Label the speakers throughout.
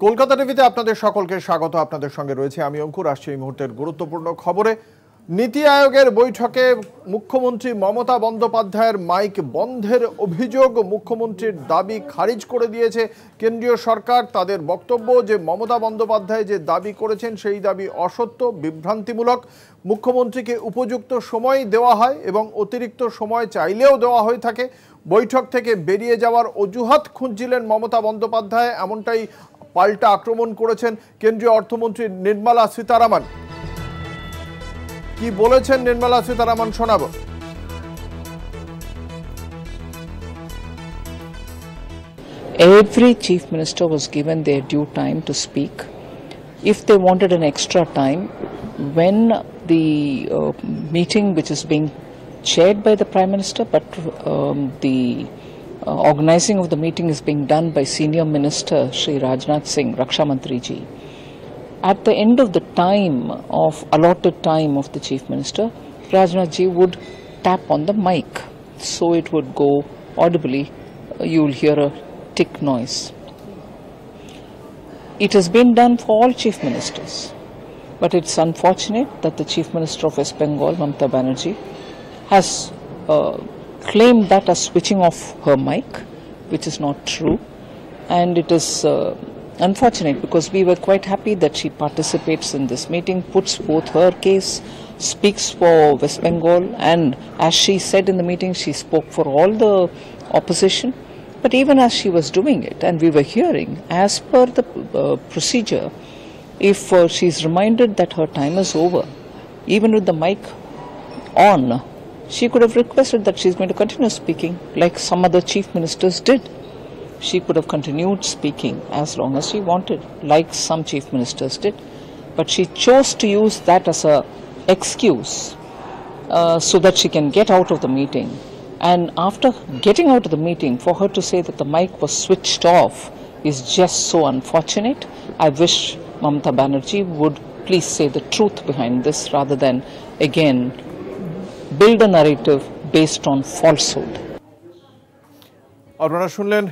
Speaker 1: কলকাতা টিভিতে আপনাদের সকলকে স্বাগত। আপনাদের সঙ্গে রয়েছে আমি অঙ্কুর। আসছি এই মুহূর্তের গুরুত্বপূর্ণ খবরে। নীতি আয়োগের বৈঠকে মুখ্যমন্ত্রী মমতা বন্দ্যোপাধ্যায়ের মাইক বন্ধের অভিযোগ মুখ্যমন্ত্রীর দাবি খারিজ করে দিয়েছে কেন্দ্রীয় সরকার। তাদের বক্তব্য যে মমতা বন্দ্যোপাধ্যায় যে দাবি করেছেন সেই দাবি অসত্য, বিভ্রান্তিমূলক। মুখ্যমন্ত্রীকে উপযুক্ত সময় দেওয়া হয় এবং অতিরিক্ত সময় চাইলেও দেওয়া হয়ে থাকে। বৈঠক থেকে বেরিয়ে যাওয়ার অজুহাত খুঁজছিলেন মমতা বন্দ্যোপাধ্যায়, এমনটাই পাল্টা আক্রমণ করেছেন কেন্দ্রীয় অর্থমন্ত্রী নির্মলা সীতারামন। কি বলেছেন নির্মলা সীতারামন শোনাবো।
Speaker 2: Every chief minister was given their due time to speak. If they wanted an extra time, when the meeting which is being chaired by the Prime Minister, but the organizing of the meeting is being done by Senior Minister Shri Rajnath Singh, Raksha Mantri ji. At the end of the allotted time of the Chief Minister, Rajnath ji would tap on the mic, so it would go audibly. You will hear a tick noise. It has been done for all Chief Ministers, but it's unfortunate that the Chief Minister of West Bengal, Mamata Banerjee, has claimed that as switching off her mic, which is not true, and it is unfortunate because we were quite happy that she participates in this meeting, puts forth her case, speaks for West Bengal, and as she said in the meeting, she spoke for all the opposition. But even as she was doing it, and we were hearing, as per the procedure, if she is reminded that her time is over, even with the mic on, she could have requested that she is going to continue speaking like some other chief ministers did. She could have continued speaking as long as she wanted, like some chief ministers did. But she chose to use that as an excuse so that she can get out of the meeting. And after getting out of the meeting, for her to say that the mic was switched off is just so unfortunate. I wish Mamata Banerjee would please say the truth behind this rather than, again, build a narrative based on falsehood.
Speaker 1: আপনারা শুনলেন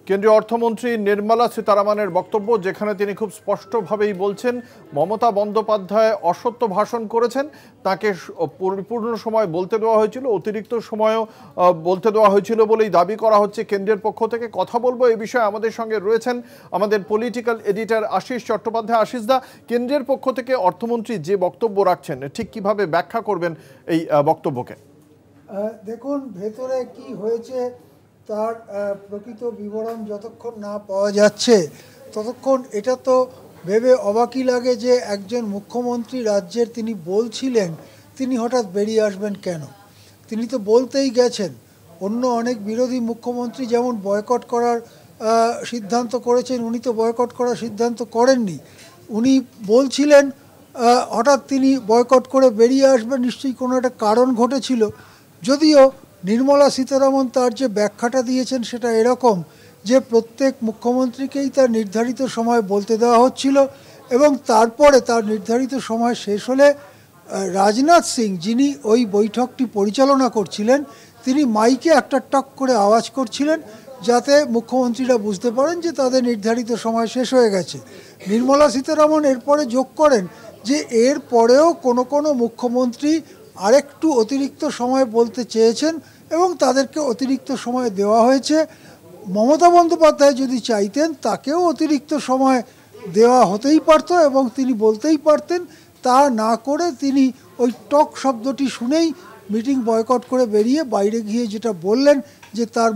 Speaker 1: কেন্দ্রীয় অর্থমন্ত্রী নির্মলা সীতারামনের বক্তব্য, যেখানে তিনি খুব স্পষ্টভাবেই বলছেন মমতা বন্দ্যোপাধ্যায় অসত্য ভাষণ করেছেন। তাকে পরিপূর্ণ সময় বলতে দেওয়া হয়েছিল, অতিরিক্ত সময়ও বলতে দেওয়া হয়েছিল বলেই দাবি করা হচ্ছে কেন্দ্রের পক্ষ থেকে। কথা বলবো এই বিষয়ে, আমাদের সঙ্গে রয়েছেন আমাদের পলিটিক্যাল এডিটর আশিস চট্টোপাধ্যায়। আশিসদা, কেন্দ্রের পক্ষ থেকে অর্থমন্ত্রী যে বক্তব্য রাখছেন ঠিক কিভাবে ব্যাখ্যা করবেন এই বক্তব্যকে?
Speaker 3: দেখুন, ভেতরে কি হয়েছে তার প্রকৃত বিবরণ যতক্ষণ না পাওয়া যাচ্ছে ততক্ষণ এটা তো ভেবে অবাকই লাগে যে একজন মুখ্যমন্ত্রী রাজ্যের তিনি বলছিলেন, তিনি হঠাৎ বেরিয়ে আসবেন কেন? তিনি তো বলতেই গেছেন। অন্য অনেক বিরোধী মুখ্যমন্ত্রী যেমন বয়কট করার সিদ্ধান্ত করেছেন, উনি তো বয়কট করার সিদ্ধান্ত করেননি। উনি বলছিলেন, হঠাৎ তিনি বয়কট করে বেরিয়ে আসবেন, নিশ্চয়ই কোনো একটা কারণ ঘটেছিল। যদিও নির্মলা সীতারামন তার যে ব্যাখ্যাটা দিয়েছেন সেটা এরকম যে প্রত্যেক মুখ্যমন্ত্রীকেই তার নির্ধারিত সময় বলতে দেওয়া হচ্ছিল এবং তারপরে তার নির্ধারিত সময় শেষ হলে রাজনাথ সিং, যিনি ওই বৈঠকটি পরিচালনা করছিলেন, তিনি মাইকে একটা টক করে আওয়াজ করছিলেন যাতে মুখ্যমন্ত্রীরা বুঝতে পারেন যে তাদের নির্ধারিত সময় শেষ হয়ে গেছে। নির্মলা সীতারামন এরপরে যোগ করেন যে এর পরেও কোনো মুখ্যমন্ত্রী আরেকটু অতিরিক্ত সময় বলতে চেয়েছেন এবং তাদেরকে অতিরিক্ত সময় দেওয়া হয়েছে। মমতা বন্দ্যোপাধ্যায় যদি চাইতেন তাকেও অতিরিক্ত সময় দেওয়া হতেই পারত এবং তিনি বলতেই পারতেন। তা না করে তিনি ওই টক শব্দটি শুনেই মিটিং বয়কট করে বেরিয়ে বাইরে গিয়ে যেটা বললেন যে তার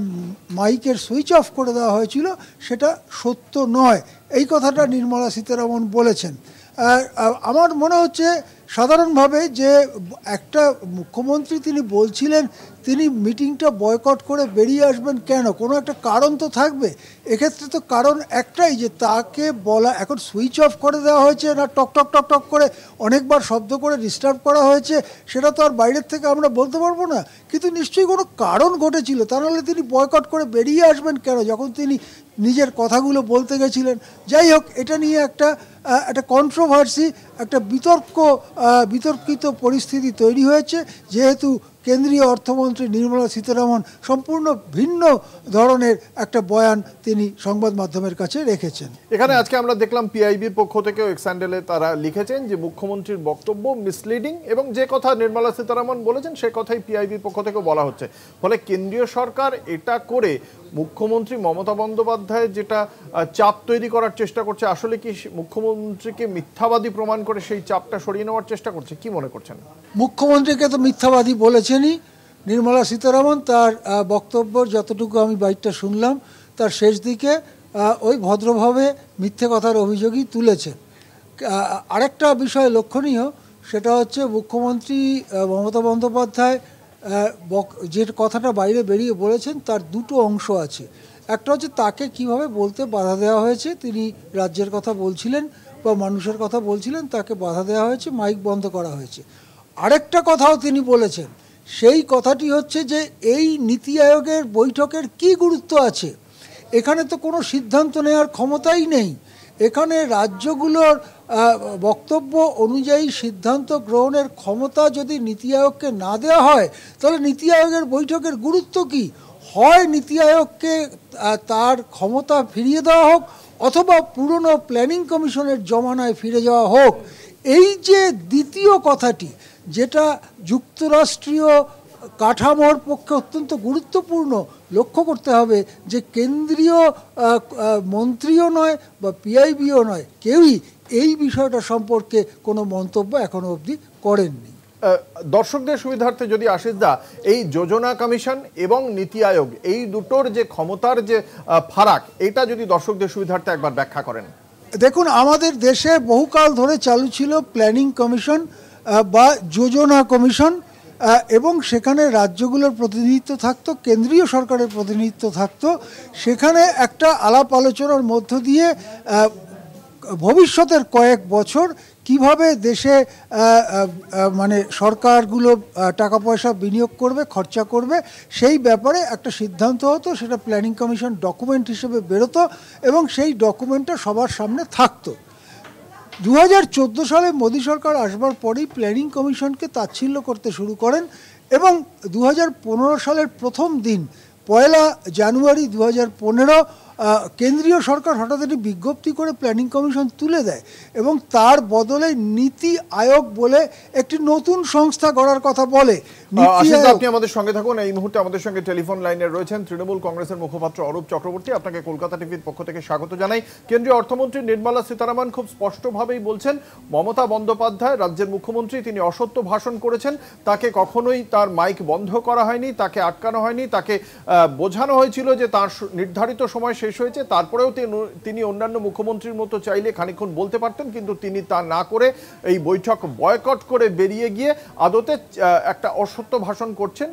Speaker 3: মাইকের সুইচ অফ করে দেওয়া হয়েছিল, সেটা সত্য নয়। এই কথাটা নির্মলা সীতারামন বলেছেন। আমার মনে হচ্ছে সাধারণভাবে যে একটা মুখ্যমন্ত্রী তিনি বলছিলেন তিনি মিটিংটা বয়কট করে বেরিয়ে আসবেন কেন, কোনো একটা কারণ তো থাকবে। এক্ষেত্রে তো কারণ একটাই যে তাকে বলা, এখন সুইচ অফ করে দেওয়া হয়েছে না টক টক টক টক করে অনেকবার শব্দ করে ডিস্টার্ব করা হয়েছে, সেটা তো আর বাইরের থেকে আমরা বলতে পারবো না। কিন্তু নিশ্চয়ই কোনো কারণ ঘটেছিল, তা নাহলে তিনি বয়কট করে বেরিয়ে আসবেন কেন যখন তিনি নিজের কথাগুলো বলতে গেছিলেন। যাই হোক, এটা নিয়ে একটা একটা কন্ট্রোভার্সি, একটা বিতর্কিত পরিস্থিতি তৈরি হয়েছে, যেহেতু কেন্দ্রীয় অর্থমন্ত্রী নির্মলা সীতারামন সম্পূর্ণ ভিন্ন ধরনের একটা বয়ান তিনি সংবাদ মাধ্যমের কাছে রেখেছেন।
Speaker 1: এখানে আজকে আমরা দেখলাম পিআইবির পক্ষ থেকেও এক্স হ্যান্ডেলে তারা লিখেছেন যে মুখ্যমন্ত্রীর বক্তব্য মিসলিডিং, এবং যে কথা নির্মলা সীতারামন বলেছেন সে কথাই পিআইবির পক্ষ থেকে বলা হচ্ছে। ফলে কেন্দ্রীয় সরকার এটা করে মুখ্যমন্ত্রী মমতা বন্দ্যোপাধ্যায় যেটা চাপ তৈরি করার চেষ্টা করছে, আসলে কি মুখ্যমন্ত্রীকে মিথ্যাবাদী প্রমাণ করে সেই চাপটা সরিয়ে নেওয়ার চেষ্টা করছে? কি মনে করছেন?
Speaker 3: মুখ্যমন্ত্রীকে তো মিথ্যাবাদী বলেছেনই নির্মলা সীতারামন। তার বক্তব্য যতটুকু আমি বাইটটা শুনলাম, তার শেষ দিকে ওই ভদ্রভাবে মিথ্যে কথার অভিযোগই তুলেছেন। আরেকটা বিষয় লক্ষণীয়, সেটা হচ্ছে মুখ্যমন্ত্রী মমতা বন্দ্যোপাধ্যায় যে কথাটা বাইরে বেরিয়ে বলেছেন তার দুটো অংশ আছে। একটা হচ্ছে তাকে কিভাবে বলতে বাধা দেওয়া হয়েছে, তিনি রাজ্যের কথা বলছিলেন বা মানুষের কথা বলছিলেন, তাকে বাধা দেওয়া হয়েছে, মাইক বন্ধ করা হয়েছে। আরেকটা কথাও তিনি বলেছেন, সেই কথাটি হচ্ছে যে এই নীতি আয়োগের বৈঠকের কি গুরুত্ব আছে, এখানে তো কোনো সিদ্ধান্ত নেওয়ার ক্ষমতাই নেই। এখানে রাজ্যগুলোর বক্তব্য অনুযায়ী সিদ্ধান্ত গ্রহণের ক্ষমতা যদি নীতি আয়োগকে না দেওয়া হয়, তাহলে নীতি আয়োগের বৈঠকের গুরুত্ব কি? হয় নীতি আয়োগকে তার ক্ষমতা ফিরিয়ে দেওয়া হোক, অথবা পুরনো প্ল্যানিং কমিশনের জমানায় ফিরে যাওয়া হোক। এই যে দ্বিতীয় কথাটি, যেটা যুক্তরাষ্ট্রীয় কাঠামোর পক্ষে অত্যন্ত গুরুত্বপূর্ণ, লক্ষ্য করতে হবে যে কেন্দ্রীয় মন্ত্রীও নয় বা পিআইবিও নয়, কেউই এই বিষয়টা সম্পর্কে কোনো মন্তব্য এখনো অবধি করেননি।
Speaker 1: দর্শকদের সুবিধার্থে যদি আশিস দা, এই যোজনা কমিশন এবং নীতি আয়োগ এই দুটোর যে ক্ষমতার যে ফারাক, এটা যদি দর্শকদের সুবিধার্থে একবার ব্যাখ্যা করেন।
Speaker 3: দেখুন, আমাদের দেশে বহুকাল ধরে চালু ছিল প্ল্যানিং কমিশন বা যোজনা কমিশন, এবং সেখানে রাজ্যগুলোর প্রতিনিধিত্ব থাকতো, কেন্দ্রীয় সরকারের প্রতিনিধিত্ব থাকতো। সেখানে একটা আলাপ আলোচনার মধ্য দিয়ে ভবিষ্যতের কয়েক বছর কিভাবে দেশে মানে সরকারগুলো টাকা পয়সা বিনিয়োগ করবে, খরচা করবে, সেই ব্যাপারে একটা সিদ্ধান্ত হতো। সেটা প্ল্যানিং কমিশন ডকুমেন্ট হিসেবে বেরোতো এবং সেই ডকুমেন্টটা সবার সামনে থাকতো। 2014 সালে মোদী সরকার আসবার পরেই প্ল্যানিং কমিশনকে তাচ্ছিল্য করতে শুরু করেন, এবং 2015 সালের প্রথম দিন 1 জানুয়ারি 2015 কেন্দ্রীয় সরকার হঠাৎ একটি বিজ্ঞপ্তি করে প্ল্যানিং কমিশন তুলে দেয়, এবং তার বদলে নীতি আয়োগ বলে একটি নতুন সংস্থা গড়ার কথা বলে।
Speaker 1: আপনি আমাদের সঙ্গে থাকুন। এই মুহূর্তে আমাদের সঙ্গে টেলিফোন লাইনে রয়েছেন তৃণমূল কংগ্রেসের মুখপাত্র অরূপ চক্রবর্তী। আপনাকে কলকাতা টিভির পক্ষ থেকে স্বাগত জানাই। কেন্দ্রীয় অর্থমন্ত্রী নির্মলা সীতারামন খুব স্পষ্টভাবেই বলছেন, মমতা বন্দ্যোপাধ্যায় রাজ্যের মুখ্যমন্ত্রী, তিনি অসত্য ভাষণ করেছেন। তাকে কখনোই তার মাইক বন্ধ করা হয়নি, তাকে আটকানো হয়নি, তাকে বোঝানো হয়েছিল যে তার নির্ধারিত সময় শেষ হয়েছে। তারপরেও তিনি অন্যান্য মুখ্যমন্ত্রীর মতো চাইলে খানিকক্ষণ বলতে পারতেন, কিন্তু তিনি তা না করে এই বৈঠক বয়কট করে বেরিয়ে গিয়ে আদতে একটা অসত্য ভাষণ করছেন,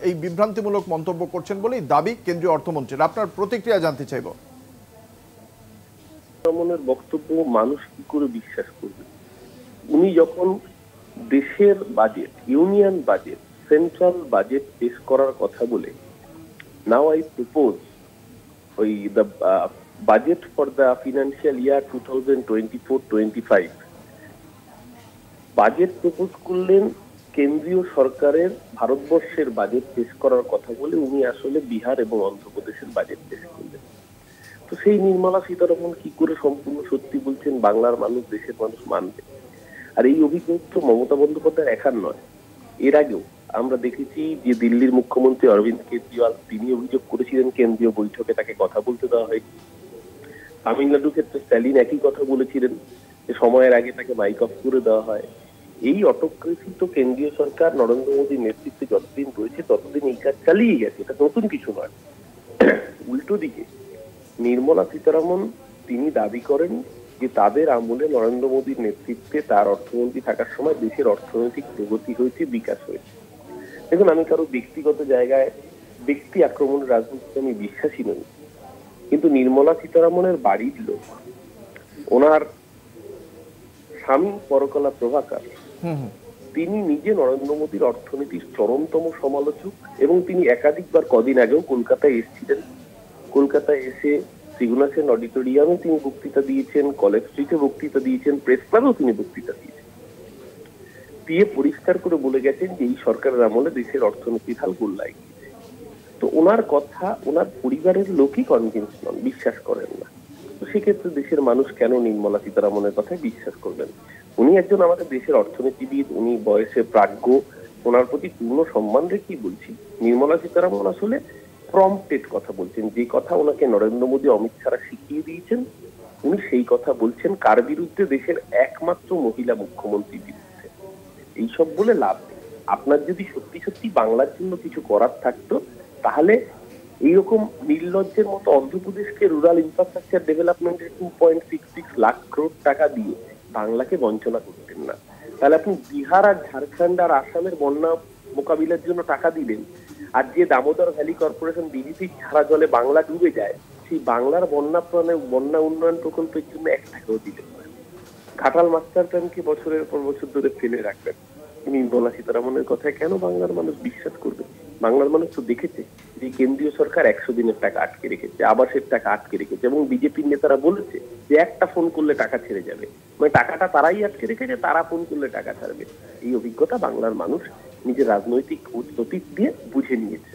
Speaker 1: এই বিভ্রান্তিমূলক মন্তব্য করছেন বলেই দাবি কেন্দ্রীয় অর্থমন্ত্রীর। আপনার প্রতিক্রিয়া জানতে চাইব।
Speaker 4: রমনের বক্তব্য মানুষ কি করে বিশ্বাস করবে? উনি যখন দেশের budget, union budget, central budget পেশ করার কথা বলে, now I propose the budget for the financial year 2024-25 budget propose করলেন, কেন্দ্রীয় সরকারের ভারতবর্ষের বাজেট পেশ করার কথা বলে উনি আসলে বিহার এবং অন্ধ্রপ্রদেশের বাজেট পেশ করলেন। তো সেই নির্মলা সীতারামন কি করে সম্পূর্ণ সত্যি বলছেন বাংলার মানুষ, দেশের মানুষ মানবে? আর এই অভিযোগ তো মমতা বন্দ্যোপাধ্যায় একার নয়, এর আগেও আমরা দেখেছি যে দিল্লির মুখ্যমন্ত্রী অরবিন্দ কেজরিওয়াল তিনি অভিযোগ করেছিলেন কেন্দ্রীয় বৈঠকে তাকে কথা বলতে দেওয়া হয়নি। তামিলনাড়ুর ক্ষেত্রে স্ট্যালিন একই কথা বলেছিলেন যে সময়ের আগে তাকে মাইক অফ করে দেওয়া হয়। এই অটোক্রেসি কেন্দ্রীয় সরকার নরেন্দ্র মোদীর নেতৃত্বে যতদিন রয়েছে ততদিন এই কাজ চালিয়ে গেছে, এটা নতুন কিছু নয়। উল্টো দিকে নির্মলা সীতারামন তিনি দাবি করেন যে তাদের আমলে নরেন্দ্র মোদীর নেতৃত্বে তার অর্থমন্ত্রী থাকার সময় দেশের অর্থনৈতিক প্রগতি হয়েছে, বিকাশ হয়েছে। দেখুন, আমি কারো ব্যক্তিগত জায়গায় ব্যক্তি আক্রমণের রাজনীতিতে আমি বিশ্বাসী নই, কিন্তু নির্মলা সীতারামনের বাড়ির লোক, ওনার স্বামী পরকলা প্রভাকর, তিনি নিজে নরেন্দ্র মোদীর অর্থনীতির চরমতম সমালোচক, এবং তিনি একাধিকবার কদিন আগেও কলকাতায় এসেছিলেন। কলকাতায় এসে শক্তিগুণা সেন অডিটোরিয়ামে তিনি বক্তৃতা দিয়েছেন, কলেজ স্ট্রিটে বক্তৃতা দিয়েছেন, প্রেস ক্লাবেও তিনি বক্তৃতা দিয়েছেন, দিয়ে পরিষ্কার করে বলে গেছেন যে এই সরকারের আমলে দেশের অর্থনীতির হাল গোল্লায় গিয়েছে। তো ওনার কথা ওনার পরিবারের লোকই কনভিন্স নন, বিশ্বাস করেন না। তো সেক্ষেত্রে দেশের মানুষ কেন নির্মলা সীতারামনের কথায় বিশ্বাস করবেন? উনি একজন আমাদের দেশের অর্থনীতিবিদ, উনি বয়সে প্রাজ্ঞ, ওনার প্রতি পূর্ণ সম্মান রেখেই বলছি। নির্মলা সীতারামন আসলে প্রম্পটেড কথা বলছেন, যে কথা ওনাকে নরেন্দ্র মোদী, অমিত শাহরা শিখিয়ে দিয়েছেন, উনি সেই কথা বলছেন। কার বিরুদ্ধে? দেশের একমাত্র মহিলা মুখ্যমন্ত্রীর বিরুদ্ধে। এইসব বলে লাভ নেই। আপনার যদি সত্যি সত্যি বাংলার জন্য কিছু করার থাকতো, তাহলে এইরকম নির্লজ্জের মতো অন্ধ্রপ্রদেশকে রুরাল ইনফ্রাস্ট্রাকচার ডেভেলপমেন্টের 2.66 লাখ করোড় টাকা দিয়ে বাংলাকে বঞ্চনা করতেন না। তাহলে আপনি বিহার আর ঝাড়খণ্ড আর আসামের বন্যা মোকাবিলার জন্য টাকা দিলেন, আর যে দামোদর ভ্যালি কর্পোরেশন বিজেপি ছাড়া জলে বাংলা ডুবে যায়, সেই বাংলার বন্যা উন্নয়ন প্রকল্পের জন্য 1 টাকাও দিলেন না। ঘাটাল মাস্টার প্ল্যানকে বছরের পর বছর ধরে ফেলে রাখবেন। নির্মলা সীতারামনের কথায় কেন বাংলার মানুষ বিশ্বাস করবে? বাংলার মানুষ তো দেখেছে যে কেন্দ্রীয় সরকার 100 দিনের টাকা আটকে রেখেছে, আবাসের টাকা আটকে রেখেছে, এবং বিজেপির নেতারা বলেছে যে একটা ফোন করলে টাকা ছেড়ে যাবে। মানে টাকাটা তারাই আটকে রেখেছে, তারা ফোন করলে টাকা ছাড়বে। এই অভিজ্ঞতা বাংলার মানুষ নিজের রাজনৈতিক অতীত দিয়ে বুঝে নিয়েছে।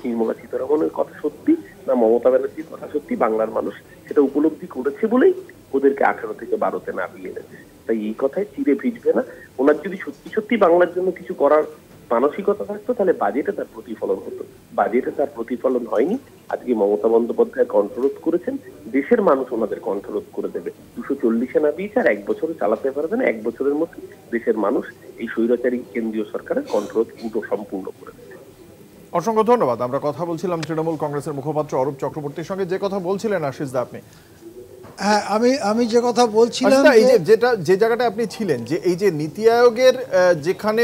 Speaker 4: নির্মলা সীতারামনের কথা সত্যি না মমতা ব্যানার্জির কথা সত্যি, বাংলার মানুষ সেটা উপলব্ধি করেছে বলেই ওদেরকে 18 থেকে 12-তে নামিয়ে এনেছে। তাই এই কথায় চিরে ভিজবে না। ওনার যদি সত্যি সত্যি বাংলার জন্য কিছু করার মানসিকতা থাকতো, তাহলে বাজেটে তার প্রতিফলন হতো। বাজেটে তার প্রতিফলন হয়নি। আজকে মমতা বন্দ্যোপাধ্যায় কণ্ঠরোধ করেছেন, দেশের মানুষ ওনাদের কণ্ঠরোধ করে দেবে। 240-এ না দিয়েছে, আর 1 বছরে চালাতে পারবে না। 1 বছরের মধ্যে দেশের মানুষ এই স্বৈরাচারী কেন্দ্রীয় সরকারের কণ্ঠরোধ সম্পূর্ণ করে দেবে।
Speaker 1: অসংখ্য ধন্যবাদ। আমরা কথা বলছিলাম তৃণমূল কংগ্রেসের মুখপাত্র অরূপ চক্রবর্তীর সঙ্গে। যে কথা বলছিলেন আশিস দা আপনি,
Speaker 3: হ্যাঁ, আমি যে কথা বলছিলাম,
Speaker 1: এই যে জায়গাটা আপনি ছিলেন, যে এই যে নীতি আয়োগের যেখানে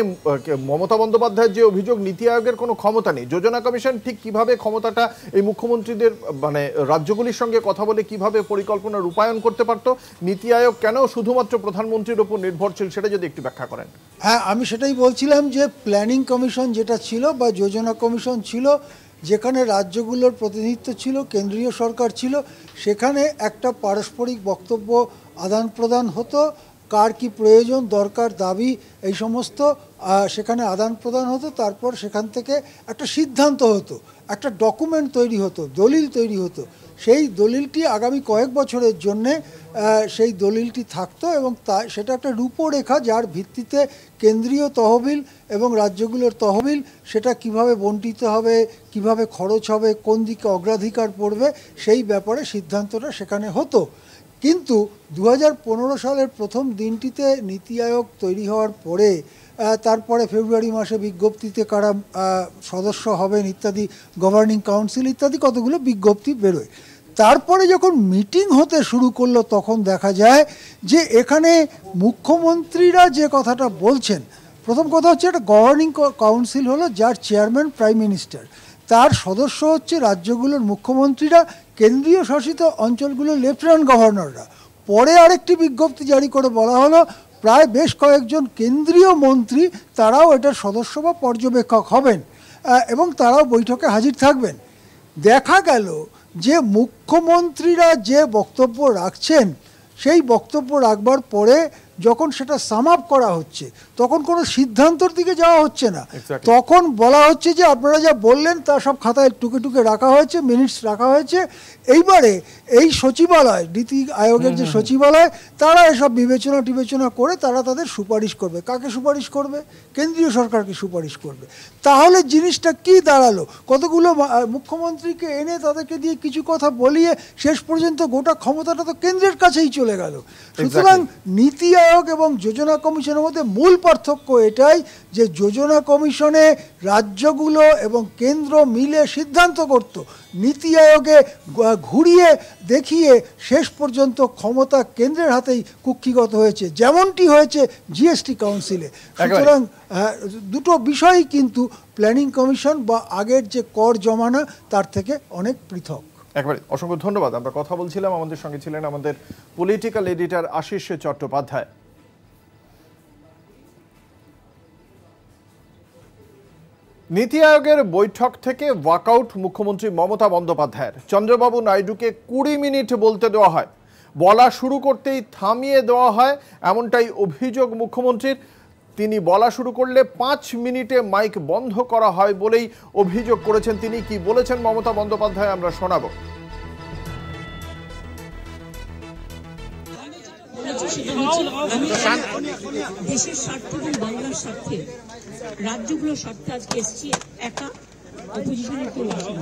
Speaker 1: মমতা বন্দ্যোপাধ্যায়ের যে অভিযোগ নীতি আয়োগের কোনো ক্ষমতা নেই, যোজনা কমিশন ঠিক কিভাবে ক্ষমতাটা এই মুখ্যমন্ত্রীদের মানে রাজ্যগুলির সঙ্গে কথা বলে কিভাবে পরিকল্পনা রূপায়ণ করতে পারতো, নীতি আয়োগ কেন শুধুমাত্র প্রধানমন্ত্রীর উপর নির্ভরশীল, সেটা যদি একটু ব্যাখ্যা করেন।
Speaker 3: হ্যাঁ, আমি সেটাই বলছিলাম যে প্ল্যানিং কমিশন যেটা ছিল বা যোজনা কমিশন ছিল, যেখানে রাজ্যগুলোর প্রতিনিধিত্ব ছিল, কেন্দ্রীয় সরকার ছিল, সেখানে একটা পারস্পরিক বক্তব্য আদান প্রদান হতো, কার কি প্রয়োজন, দরকার, দাবি, এই সমস্ত সেখানে আদান প্রদান হতো। তারপর সেখান থেকে একটা সিদ্ধান্ত হতো, একটা ডকুমেন্ট তৈরি হতো, দলিল তৈরি হতো। সেই দলিলটি আগামী কয়েক বছরের জন্যে সেই দলিলটি থাকতো, এবং সেটা একটা রূপরেখা, যার ভিত্তিতে কেন্দ্রীয় তহবিল এবং রাজ্যগুলোর তহবিল সেটা কিভাবে বণ্টিত হবে, কিভাবে খরচ হবে, কোন দিকে অগ্রাধিকার পড়বে, সেই ব্যাপারে সিদ্ধান্তটা সেখানে হতো। কিন্তু 2015 সালের প্রথম দিনটিতে নীতি আয়োগ তৈরি হওয়ার পরে, তারপরে ফেব্রুয়ারি মাসে বিজ্ঞপ্তিতে কারা সদস্য হবেন ইত্যাদি, গভর্নিং কাউন্সিল ইত্যাদি কতগুলো বিজ্ঞপ্তি বেরোয়। তারপরে যখন মিটিং হতে শুরু করলো, তখন দেখা যায় যে এখানে মুখ্যমন্ত্রীরা যে কথাটা বলছেন, প্রথম কথা হচ্ছে একটা গভর্নিং কাউন্সিল হলো, যার চেয়ারম্যান প্রাইম মিনিস্টার, তার সদস্য হচ্ছে রাজ্যগুলোর মুখ্যমন্ত্রীরা, কেন্দ্রীয় শাসিত অঞ্চলগুলোর লেফটেন্যান্ট গভর্নররা। পরে আরেকটি বিজ্ঞপ্তি জারি করে বলা হলো প্রায় বেশ কয়েকজন কেন্দ্রীয় মন্ত্রী তারাও এটার সদস্য বা পর্যবেক্ষক হবেন, এবং তারাও বৈঠকে হাজির থাকবেন। দেখা গেল যে মুখ্যমন্ত্রীরা যে বক্তব্য রাখছেন, সেই বক্তব্য রাখবার পরে যখন সেটা সাম আপ করা হচ্ছে, তখন কোনো সিদ্ধান্তর দিকে যাওয়া হচ্ছে না। তখন বলা হচ্ছে যে আপনারা যা বললেন তা সব খাতায় টুকে টুকে রাখা হয়েছে, মিনিটস রাখা হয়েছে। এইবারে এই সচিবালয়, নীতি আয়োগের যে সচিবালয়, তারা এসব বিবেচনা করে তারা তাদের সুপারিশ করবে। কাকে সুপারিশ করবে? কেন্দ্রীয় সরকারকে সুপারিশ করবে। তাহলে জিনিসটা কি দাঁড়ালো? কতগুলো মুখ্যমন্ত্রীকে এনে তাদেরকে দিয়ে কিছু কথা বলিয়ে শেষ পর্যন্ত গোটা ক্ষমতাটা তো কেন্দ্রের কাছেই চলে গেল। সুতরাং নীতি আয়োগ এবং যোজনা কমিশনের মধ্যে মূল পার্থক্য এটাই যে যোজনা কমিশনে রাজ্যগুলো এবং কেন্দ্র মিলে সিদ্ধান্ত করত, নীতি আয়োগে ঘুরিয়ে দেখিয়ে শেষ পর্যন্ত ক্ষমতা কেন্দ্রের হাতেই কুক্ষিগত হয়েছে, যেমনটি হয়েছে জিএসটি কাউন্সিলে। সুতরাং দুটো বিষয়ই কিন্তু প্ল্যানিং কমিশন বা আগের যে কর জমানা তার থেকে অনেক পৃথক।
Speaker 1: একবারে অসংখ্য ধন্যবাদ। আমরা কথা বলছিলাম, আমাদের সঙ্গে ছিলেন আমাদের পলিটিক্যাল এডিটর আশিস চট্টোপাধ্যায়। নীতি আয়োগের বৈঠক থেকে ওয়াকআউট মুখ্যমন্ত্রী মমতা বন্দ্যোপাধ্যায়ের। চন্দ্রবাবু নাইডুকে 20 মিনিট বলতে দেওয়া হয়, বলা শুরু করতেই থামিয়ে দেওয়া হয়, এমনটাই অভিযোগ মুখ্যমন্ত্রীর। তিনি বলা শুরু করলে 5 মিনিটে মাইক বন্ধ করা হয় বলেই অভিযোগ করেছেন তিনি। কি বলেছেন মমতা বন্দ্যোপাধ্যায় আমরা শোনাবো।
Speaker 5: দেশের স্বার্থ এবং বাংলার স্বার্থে রাজ্যগুলোর স্বার্থে আজকে এসছি, একা অপোজিশনের কেউ আসে না।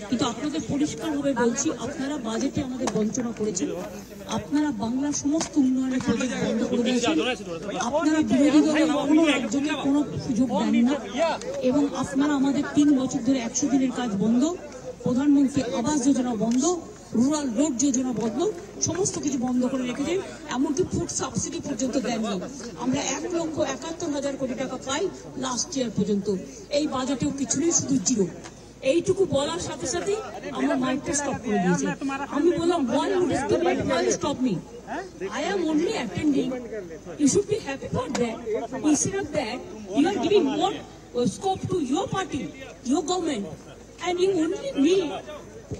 Speaker 5: কিন্তু আপনাদের পরিষ্কারভাবে বলছি, আপনারা বাজেটে আমাদের বঞ্চনা করেছেন, আপনারা বাংলার সমস্ত উন্নয়নের প্রজেক্ট বন্ধ করে দিয়েছেন, আপনারা বিরোধী দলের কোনো রাজ্যকে কোনো সুযোগ দেন না, এবং আপনারা আমাদের 3 বছর ধরে 100 দিনের কাজ বন্ধ, প্রধানমন্ত্রী আবাস যোজনা বন্ধ, রুরাল রোড যোজনা বন্ধ, সমস্ত কিছু বন্ধ করে রেখেছেন। এমনকি ফুড সাবসিডি পর্যন্ত দেননি। আমরা 1,71,000 কোটি টাকা পাই লাস্ট ইয়ার পর্যন্ত। এই বাজেটেও কিছু নেই, শুধু জিরো। এইটুকু বলার সাথে সাথে আমরা মাইকটা স্টপ করে দিয়েছি। আমি বললাম, why would you stop me? I am only attending. You should be happy for that. Instead of that, you are giving more scope to your party, your government, and you only need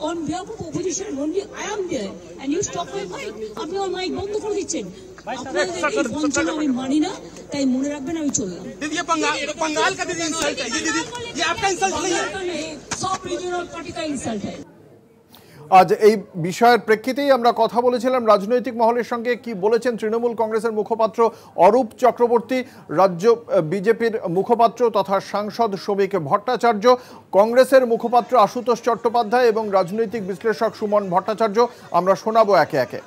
Speaker 5: on behalf of opposition, only I am there, and you stop my mic. আপনি আমার mic বন্ধ করে দিচ্ছেন। আপনাদের এই বঞ্চনা আমি মানি না, তাই মনে রাখবেন আমি চললাম।
Speaker 6: ये बंगाल का दीदी इंसल्ट है, ये आपका इंसल्ट नहीं है,
Speaker 5: सब रीजनल पार्टी का इंसल्ट है।
Speaker 1: আজ এই বিষয়ের প্রেক্ষিতেই আমরা কথা বলেছিলাম রাজনৈতিক মহলের সঙ্গে। কি বলেছেন তৃণমূল কংগ্রেসের মুখপাত্র অরূপ চক্রবর্তী, রাজ্য বিজেপির মুখপাত্র তথা সাংসদ শ্রমিক ভট্টাচার্য, কংগ্রেসের মুখপাত্র আশুতোষ চট্টোপাধ্যায় এবং রাজনৈতিক বিশ্লেষক সুমন ভট্টাচার্য, আমরা শোনাবো একে একে।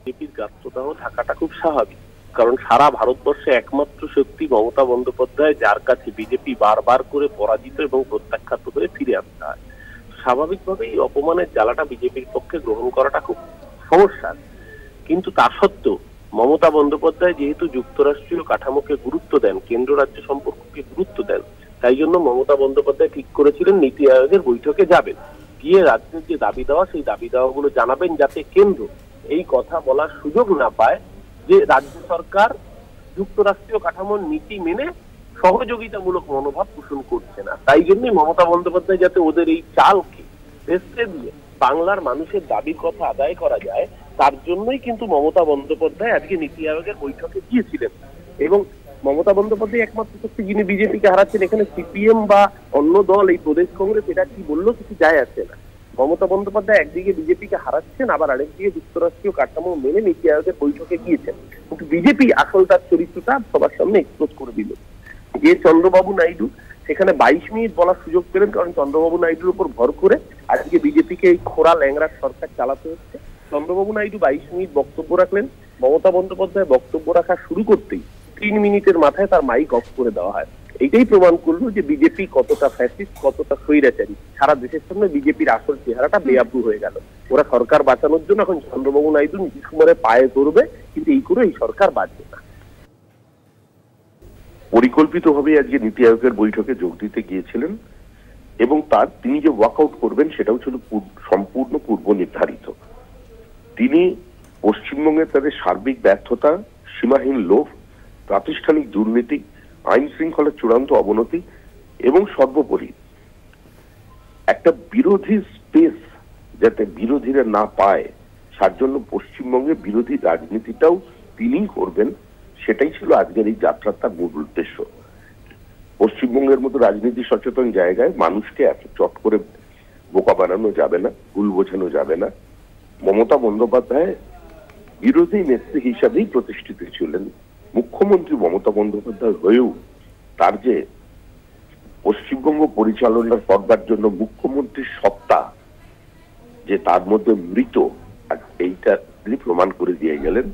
Speaker 4: বিজেপির গাত্রদাহ থাকাটা খুব স্বাভাবিক, কারণ সারা ভারতবর্ষে একমাত্র শক্তি মমতা বন্দ্যোপাধ্যায়, যার কাছে বিজেপি বারবার করে পরাজিত এবং প্রত্যাখ্যাত হয়ে ফিরে আসতে হয়। স্বাভাবিকভাবেই অপমানের জ্বালাটা বিজেপির পক্ষে গ্রহণ করাটা খুব সমস্যার। কিন্তু তা সত্ত্বেও মমতা বন্দ্যোপাধ্যায় যেহেতু যুক্তরাষ্ট্রীয় কাঠামোকে গুরুত্ব দেন, কেন্দ্র রাজ্য সম্পর্ককে গুরুত্ব দেন, তাই জন্য মমতা বন্দ্যোপাধ্যায় ঠিক করেছিলেন নীতি আয়োগের বৈঠকে যাবেন, গিয়ে রাজ্যের যে দাবি দেওয়া সেই দাবি দেওয়াগুলো জানাবেন, যাতে কেন্দ্র এই কথা বলার সুযোগ না পায় যে রাজ্য সরকার যুক্তরাষ্ট্রীয় কাঠামোর নীতি মেনে সহযোগিতামূলক মনোভাব পোষণ করছে না। তাই জন্যই মমতা বন্দ্যোপাধ্যায় যাতে ওদের এই চালকে ভেস্তে দিয়ে বাংলার মানুষের দাবির কথা আদায় করা যায়, তার জন্যই কিন্তু মমতা বন্দ্যোপাধ্যায় আজকে নীতি আয়োগের বৈঠকে গিয়েছিলেন। এবং মমতা বন্দ্যোপাধ্যায় একমাত্র শক্তি যিনি বিজেপিকে হারাচ্ছেন। এখানে সিপিএম বা অন্য দল, এই প্রদেশ কংগ্রেস, এটা কি বললো কিছু যায় আসে না। মমতা বন্দ্যোপাধ্যায় একদিকে বিজেপিকে হারাচ্ছেন, আবার আরেকদিকে যুক্তরাষ্ট্রীয় কাঠামো মেনে নীতি আয়োগের বৈঠকে গিয়েছেন। কিন্তু বিজেপি আসল তার চরিত্রটা সবার সামনে এক্সপোজ করে দিল। যে চন্দ্রবাবু নাইডু সেখানে 22 মিনিট বলার সুযোগ পেলেন, কারণ চন্দ্রবাবু নাইডুর উপর ভর করে আজকে বিজেপিকে এই খোড়া ল্যাংড়ার সরকার চালাতে হচ্ছে। চন্দ্রবাবু নাইডু 22 মিনিট বক্তব্য রাখলেন। মমতা বন্দ্যোপাধ্যায় বক্তব্য রাখা শুরু করতেই 3 মিনিটের মাথায় তার মাইক অফ করে দেওয়া হয়। এইটাই প্রমাণ করলো যে বিজেপি কতটা ফ্যাসিস্ট, কতটা স্বৈরাচারী। সারা দেশের সামনে বিজেপির আসল চেহারাটা বেআব্রু হয়ে গেল। ওরা সরকার বাঁচানোর জন্য এখন চন্দ্রবাবু নাইডু নীতিশ কুমারের পায়ে ধরবে, কিন্তু এই করে এই সরকার বাঁচবে না।
Speaker 7: পরিকল্পিতভাবে আজকে নীতি আয়োগের বৈঠকে যোগ দিতে গিয়েছিলেন এবং তিনি যে ওয়াকআউট করবেন সেটাও ছিল সম্পূর্ণ পূর্ব নির্ধারিত। তিনি পশ্চিমবঙ্গে তাদের সার্বিক ব্যর্থতা, সীমাহীন লোভ, প্রাতিষ্ঠানিক দুর্নীতি, আইন শৃঙ্খলার চূড়ান্ত অবনতি এবং সর্বোপরি একটা বিরোধী স্পেস যাতে বিরোধীরা না পায়, তার জন্য পশ্চিমবঙ্গে বিরোধী রাজনীতিটাও তিনিই করবেন, সেটাই ছিল আজকের এই যাত্রার তার মূল উদ্দেশ্য। পশ্চিমবঙ্গের মতো রাজনীতি সচেতন জায়গায় মানুষকে এত চট করে বোকা বানানো যাবে না, ভুল বোঝানো যাবে না। মমতা বন্দ্যোপাধ্যায় বিরোধী নেত্রী হিসাবেই প্রতিষ্ঠিত ছিলেন। মুখ্যমন্ত্রী মমতা বন্দ্যোপাধ্যায় হয়েও তার যে পশ্চিমবঙ্গ পরিচালনা করবার জন্য মুখ্যমন্ত্রীর সত্তা যে তার মধ্যে মৃত, এইটা তিনি প্রমাণ করে দিয়ে গেলেন।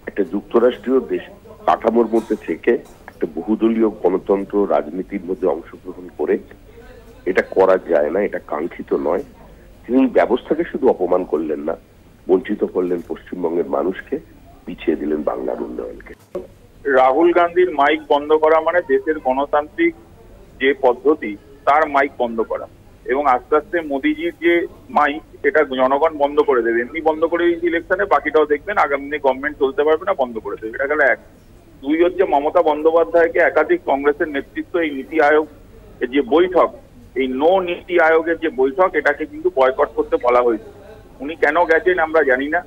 Speaker 7: একটা যুক্তরাষ্ট্রীয় দেশ কাঠামোর মধ্যে থেকে একটা বহুদলীয় গণতন্ত্র রাজনীতির মধ্যে অংশগ্রহণ করে এটা করা যায় না, এটা কাঙ্ক্ষিত নয়। তিনি ব্যবস্থাকে শুধু অপমান করলেন না, বঞ্চিত করলেন পশ্চিমবঙ্গের মানুষকে, পিছিয়ে দিলেন বাংলার উন্নয়নকে।
Speaker 8: রাহুল গান্ধীর মাইক বন্ধ করা মানে দেশের গণতান্ত্রিক যে পদ্ধতি তার মাইক বন্ধ করা, এবং আস্তে আস্তে মোদিজির যে মাইক এটা জনগণ বন্ধ করে দেবে। এমনি বন্ধ করে দিয়েছে ইলেকশনে, বাকিটাও দেখবেন আগামী দিনে গভর্নমেন্ট চলতে পারবে না, বন্ধ করে দেবে। এটা গেল এক। দুই হচ্ছে মমতা বন্দ্যোপাধ্যায়কে একাধিক কংগ্রেসের নেতৃত্ব এই নীতি আয়োগ যে বৈঠক, এই নো নীতি আয়োগের যে বৈঠক, এটাকে কিন্তু বয়কট করতে বলা হয়েছে। উনি কেন গেছেন আমরা জানি না,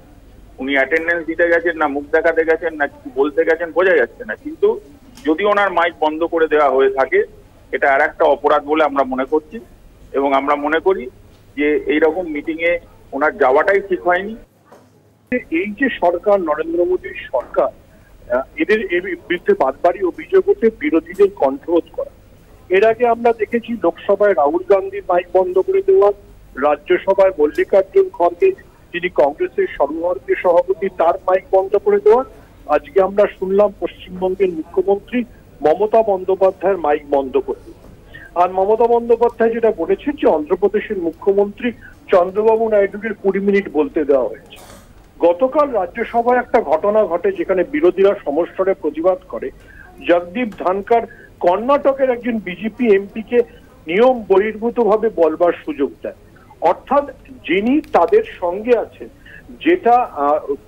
Speaker 8: উনি অ্যাটেন্ডেন্স দিতে গেছেন না মুখ দেখাতে গেছেন না কিছু বলতে গেছেন বোঝা যাচ্ছে না, কিন্তু যদি ওনার মাইক বন্ধ করে দেওয়া হয়ে থাকে এটা আর একটা অপরাধ বলে আমরা মনে করছি এবং আমরা মনে করি যে এইরকম মিটিং এ ওনার যাওয়াটাই ঠিক হয়নি।
Speaker 9: এই যে সরকার, নরেন্দ্র মোদীর সরকার, এদের বিরুদ্ধে বারবারই অভিযোগ হচ্ছে বিরোধীদের কণ্ঠরোধ করা। এর আগে আমরা দেখেছি লোকসভায় রাহুল গান্ধীর মাইক বন্ধ করে দেওয়া, রাজ্যসভায় মল্লিকার্জুন খড়গে যিনি কংগ্রেসের সর্বভারতীয় সভাপতি তার মাইক বন্ধ করে দেওয়া। আজকে আমরা শুনলাম পশ্চিমবঙ্গের মুখ্যমন্ত্রী মমতা বন্দ্যোপাধ্যায়ের মাইক বন্ধ করে দেওয়া। আর মমতা বন্দ্যোপাধ্যায় যেটা বলেছেন যে অন্ধ্রপ্রদেশের মুখ্যমন্ত্রী চন্দ্রবাবু নাইডুকে 20 মিনিট বলতে দেওয়া হয়েছে। গতকাল রাজ্যসভায় একটা ঘটনা ঘটে যেখানে বিরোধীরা সমস্বরে প্রতিবাদ করে। জগদীপ ধনকর কর্ণাটকের একজন বিজেপি এমপিকে নিয়ম বহির্ভূতভাবে বলবার সুযোগ দেয়, অর্থাৎ যিনি তাদের সঙ্গে আছেন, যেটা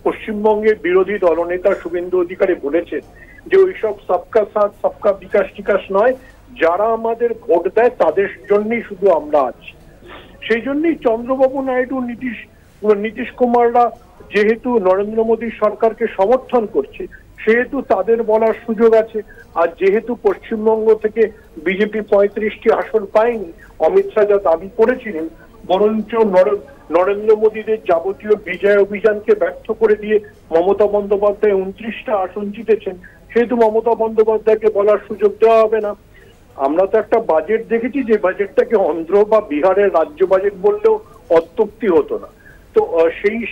Speaker 9: পশ্চিমবঙ্গের বিরোধী দলনেতা শুভেন্দু অধিকারী বলেছেন যে ওইসব সবকা সাথ সবকা বিকাশ টিকাশ নয়, যারা আমাদের ভোট দেয় তাদের জন্যই শুধু আমরা আছি। সেই জন্যই চন্দ্রবাবু নাইডু, নীতিশ কুমাররা যেহেতু নরেন্দ্র মোদীর সরকারকে সমর্থন করছে সেহেতু তাদের বলার সুযোগ আছে। আর যেহেতু পশ্চিমবঙ্গ থেকে বিজেপি 35টি আসন পায়নি, অমিত শাহ যা দাবি করেছিলেন, বরঞ্চ নরেন্দ্র মোদীদের যাবতীয় বিজয় অভিযানকে ব্যর্থ করে দিয়ে মমতা বন্দ্যোপাধ্যায় 29টা আসন জিতেছেন, সেহেতু মমতা বন্দ্যোপাধ্যায়কে বলার সুযোগ দেওয়া হবে না। আমরা তো একটা বাজেট দেখেছি যে বাজেটটাকে অন্ধ্র বা বিহারের রাজ্য বাজেট বললেও অত্যুক্তি হতো না। তো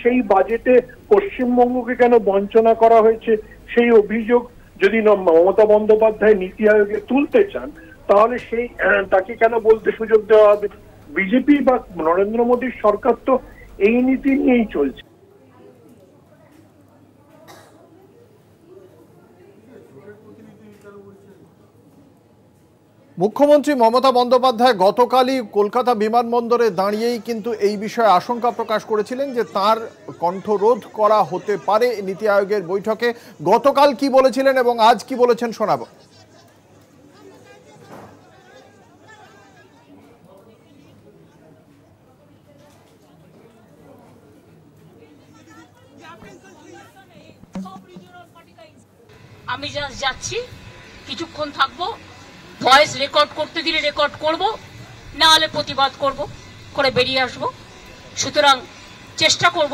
Speaker 9: সেই বাজেটে পশ্চিমবঙ্গকে কেন বঞ্চনা করা হয়েছে সেই অভিযোগ যদি মমতা বন্দ্যোপাধ্যায় নীতি আয়োগে তুলতে চান তাহলে তাকে কেন বলতে সুযোগ দেওয়া হবে? বিজেপি বা নরেন্দ্র মোদীর সরকার তো এই নীতি নিয়েই চলছে।
Speaker 1: মুখ্যমন্ত্রী মমতা বন্দ্যোপাধ্যায় গতকালই কলকাতা বিমানবন্দরে দাঁড়িয়েই কিন্তু এই বিষয়ে আশঙ্কা প্রকাশ করেছিলেন যে তার কণ্ঠরোধ করা হতে পারে নীতি আয়োগের বৈঠকে। গতকাল কি বলেছিলেন এবং আজ কি বলেছেন শোনাবো।
Speaker 5: আমি যাচ্ছি, কিছুক্ষণ থাকবো, ভয়েস রেকর্ড করতে দিলে রেকর্ড করব, না হলে প্রতিবাদ করব, করে বেরিয়ে আসব। সুতরাং চেষ্টা করব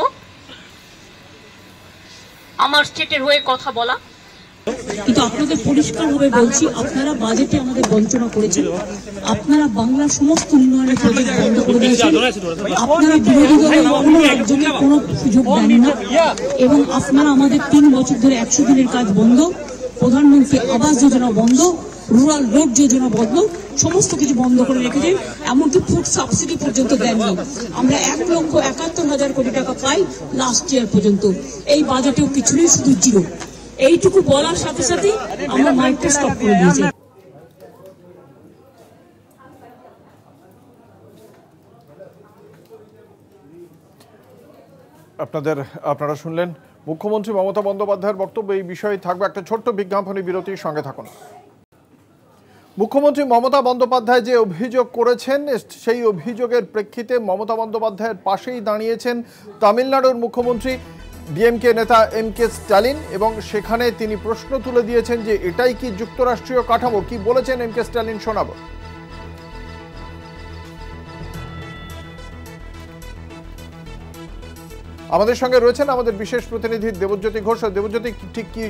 Speaker 5: আমার স্টেটের হয়ে কথা বলা। কিন্তু আপনাদের পরিষ্কারভাবে বলছি, আপনারা বাজেটে আমাদের বঞ্চনা করেছেন, আপনারা বাংলার সমস্ত উন্নয়নের প্রজেক্ট বন্ধ করে দিয়েছেন, আপনারা বিরোধী দলের কোনো একজনের কোনো সুযোগ দেন না, এবং আপনারা আমাদের 3 বছর ধরে 100 দিনের কাজ বন্ধ, প্রধানমন্ত্রী আবাস যোজনা বন্ধ, রুরাল রোড যোজনা বন্ধ, সমস্ত কিছু বন্ধ করে রেখেছেন, এমনকি ফুড সাবসিডি পর্যন্ত দেননি। আমরা 1,71,000 কোটি টাকা পাই লাস্ট ইয়ার পর্যন্ত, এই বাজেটেও কিছু নেই, শুধু জিরো। এইটুকু বলার সাথে সাথে আমরা মাইকটা স্টপ করে দিয়েছি।
Speaker 1: আপনারা শুনলেন মুখ্যমন্ত্রী মমতা বন্দ্যোপাধ্যায়ের বক্তব্য। এই বিষয়ে থাকবে একটা ছোট্ট বিজ্ঞাপনী বিরতির সঙ্গে থাকুন। মুখ্যমন্ত্রী মমতা বন্দ্যোপাধ্যায় যে অভিযোগ করেছেন সেই অভিযোগের প্রেক্ষিতে মমতা বন্দ্যোপাধ্যায়ের পাশেই দাঁড়িয়েছেন তামিলনাড়ুর মুখ্যমন্ত্রী ডিএমকে নেতা এমকে স্ট্যালিন, এবং সেখানে তিনি প্রশ্ন তুলে দিয়েছেন যে এটাই কি যুক্তরাষ্ট্রীয় কাঠামো। কি বলেছেন এমকে স্ট্যালিন শোনাবো। আমাদের সঙ্গে রয়েছেন আমাদের বিশেষ প্রতিনিধি দেবজ্যোতি ঘোষ। দেবজ্যোতি, ঠিক কি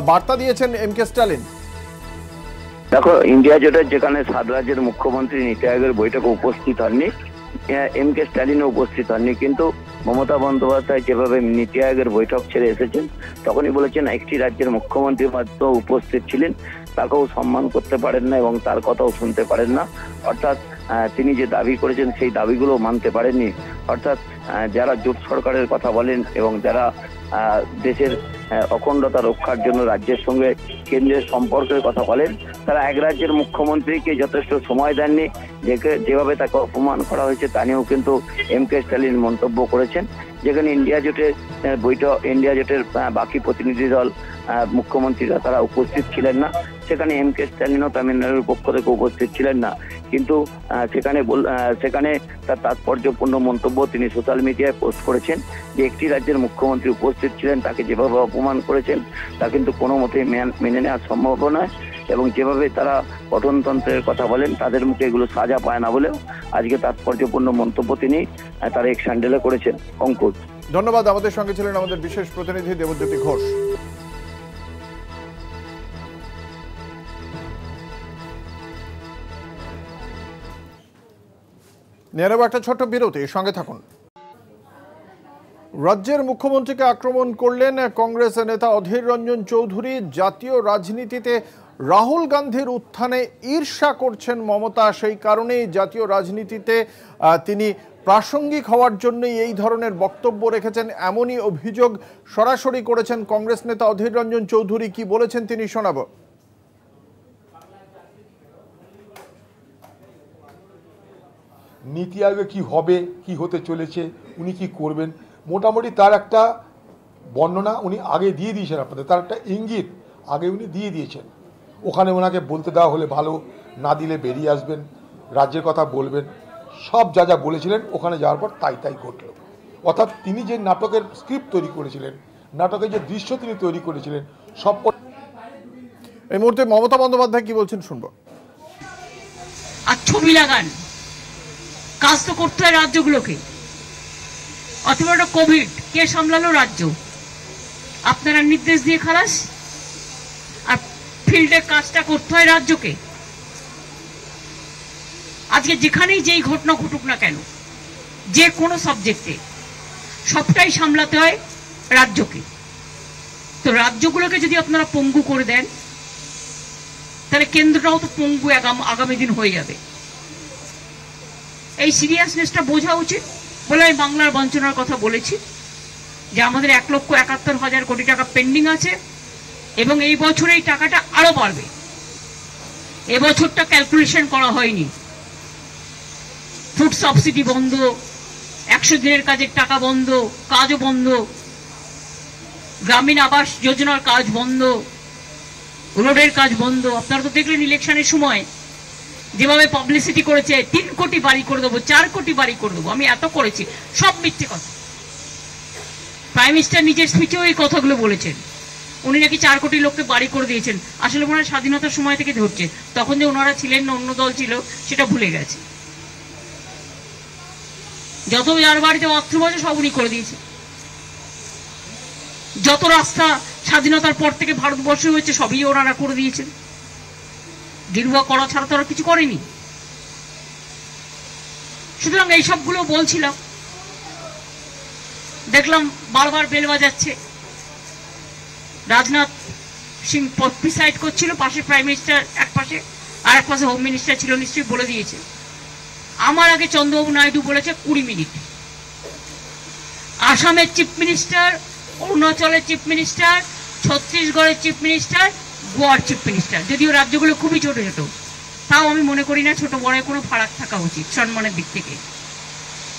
Speaker 1: বার্তা দিয়েছেন এমকে স্ট্যালিন?
Speaker 10: দেখো, ইন্ডিয়া জোটের যেখানে 7 রাজ্যের মুখ্যমন্ত্রী নীতি আয়োগের বৈঠকে উপস্থিত হননি, এমকে স্ট্যালিনও উপস্থিত হননি, কিন্তু মমতা বন্দ্যোপাধ্যায় যেভাবে নীতি আয়োগের বৈঠক ছেড়ে এসেছেন তখনই বলেছেন একটি রাজ্যের মুখ্যমন্ত্রী মাত্র উপস্থিত ছিলেন, তাকেও সম্মান করতে পারেন না এবং তার কথাও শুনতে পারেন না। অর্থাৎ তিনি যে দাবি করেছেন সেই দাবিগুলো মানতে পারেননি। অর্থাৎ যারা জোট সরকারের কথা বলেন এবং যারা দেশের অখণ্ডতা রক্ষার জন্য রাজ্যের সঙ্গে কেন্দ্রের সম্পর্কের কথা বলেন, তারা এক রাজ্যের মুখ্যমন্ত্রীকে যথেষ্ট সময় দেননি, যেভাবে তাকে অপমান করা হয়েছে তা নিয়েও কিন্তু এমকে স্ট্যালিন মন্তব্য করেছেন। যেখানে ইন্ডিয়া জোটের বাকি প্রতিনিধি দল মুখ্যমন্ত্রীরা তারা উপস্থিত ছিলেন না। সেখানে MK স্ট্যালিনও তামিলনাড়ুর পক্ষ থেকে উপস্থিত ছিলেন না, কিন্তু সেখানে তার তাৎপর্যপূর্ণ মন্তব্য তিনি সোশ্যাল মিডিয়ায় পোস্ট করেছেন যে একটি রাজ্যের মুখ্যমন্ত্রী উপস্থিত ছিলেন, তাকে যেভাবে অপমান করেছেন তা কিন্তু কোনো মতেই মেনে নেওয়া সম্ভব নয়, এবং যেভাবে তারা গঠনতন্ত্রের কথা বলেন তাদের মুখে এগুলো সাজা পায় না বলেও আজকে তাৎপর্যপূর্ণ মন্তব্য তিনি তার এক্স হ্যান্ডেলে করেছেন। অঙ্কুর,
Speaker 1: ধন্যবাদ। আমাদের সঙ্গে ছিলেন আমাদের বিশেষ প্রতিনিধি দেবজ্যোতি ঘোষ। নিয়ে নেব একটা ছোট্ট বিরতি, সঙ্গে থাকুন। রাজ্যের মুখ্যমন্ত্রীকে আক্রমণ করলেন কংগ্রেস নেতা অধীর রঞ্জন চৌধুরী। জাতীয় রাজনীতিতে রাহুল গান্ধীর উত্থানে ঈর্ষা করছেন মমতা, সেই কারণেই জাতীয় রাজনীতিতে তিনি প্রাসঙ্গিক হওয়ার জন্যই এই ধরনের বক্তব্য রেখেছেন, এমনই অভিযোগ সরাসরি করেছেন কংগ্রেস নেতা অধীর রঞ্জন চৌধুরী। কি বলেছেন তিনি শোনাব।
Speaker 11: নীতি আয়োগে কি হবে, কি হতে চলেছে, উনি কি করবেন, মোটামুটি তার একটা বর্ণনা উনি আগে দিয়ে দিয়েছেন আপনাদের, তার একটা ইঙ্গিত আগে উনি দিয়ে দিয়েছেন। ওখানে ওনাকে বলতে দেওয়া হলে ভালো, না দিলে বেরিয়ে আসবেন, রাজ্যের কথা বলবেন, সব যা যা বলেছিলেন ওখানে যাওয়ার পর তাই তাই ঘটল। অর্থাৎ তিনি যে নাটকের স্ক্রিপ্ট তৈরি করেছিলেন, নাটকের যে দৃশ্য তিনি তৈরি করেছিলেন সব।
Speaker 1: এই মুহূর্তে মমতা বন্দ্যোপাধ্যায় কি বলছেন শুনবো।
Speaker 5: আর ছবি লাগান, কাজ তো করতে হয় রাজ্যগুলোকে। অথবা কোভিড কে সামলালো? রাজ্য। আপনারা নির্দেশ দিয়ে খালাস, আর ফিল্ডে কাজটা করতে হয় রাজ্যকে। আজকে যেখানেই যেই ঘটনা ঘটুক না কেন, যে কোনো সাবজেক্টে সবটাই সামলাতে হয় রাজ্যকে। তো রাজ্যগুলোকে যদি আপনারা পঙ্গু করে দেন, তাহলে কেন্দ্রটাও তো পঙ্গু আগামী দিন হয়ে যাবে। এই সিরিয়াসনেসটা বোঝা উচিত বলে আমি বাংলার বঞ্চনার কথা বলেছি, যে আমাদের 1,71,000 কোটি টাকা পেন্ডিং আছে, এবং এই বছর এই টাকাটা আরো বাড়বে। এবছরটা ক্যালকুলেশন করা হয়নি। ফুড সাবসিডি বন্ধ, 100 দিনের কাজের টাকা বন্ধ, কাজও বন্ধ, গ্রামীণ আবাস যোজনার কাজ বন্ধ, রোডের কাজ বন্ধ। আপনারা তো দেখলেন ইলেকশনের সময় যেভাবে পাবলিসিটি করেছে, 3 কোটি বাড়ি করে দেবো, 4 কোটি বাড়ি করে দেবো, আমি এত করেছি, সব মিথ্যে কথা। প্রাইম মিনিস্টার নিজের স্পিচেও এই কথাগুলো বলেছেন। উনি নাকি 4 কোটি লোককে বাড়ি করে দিয়েছেন। আসলে মনে হয় স্বাধীনতার সময় থেকে ধরছে, তখন যে ওনারা ছিলেন না, অন্য দল ছিল, সেটা ভুলে গেছে। যত যার বাড়িতে অস্ত্র আছে সব উনি করে দিয়েছে। যত রাস্তা স্বাধীনতার পর থেকে ভারতবর্ষে হয়েছে সবই ওনারা করে দিয়েছেন। গেরুয়া করা ছাড়া তো আর কিছু করেনি। সুতরাং এই সবগুলো বলছিলাম, দেখলাম বারবার বেল বাজাচ্ছে। রাজনাথ সিং প্রিসাইড করছিল, পাশে প্রাইম মিনিস্টার এক পাশে, আর এক পাশে হোম মিনিস্টার ছিল, নিশ্চয়ই বলে দিয়েছে। আমার আগে চন্দ্রবাবু নাইডু বলেছে 20 মিনিট। আসামের চিফ মিনিস্টার, অরুণাচলের চিফ মিনিস্টার, ছত্তিশগড়ের চিফ মিনিস্টার, গোয়ার চিফ মিনিস্টার, যদিও রাজ্যগুলো খুবই ছোট ছোট, তাও আমি মনে করি না ছোট বড় কোনো ফারাক থাকা উচিত সম্মানের দিক থেকে।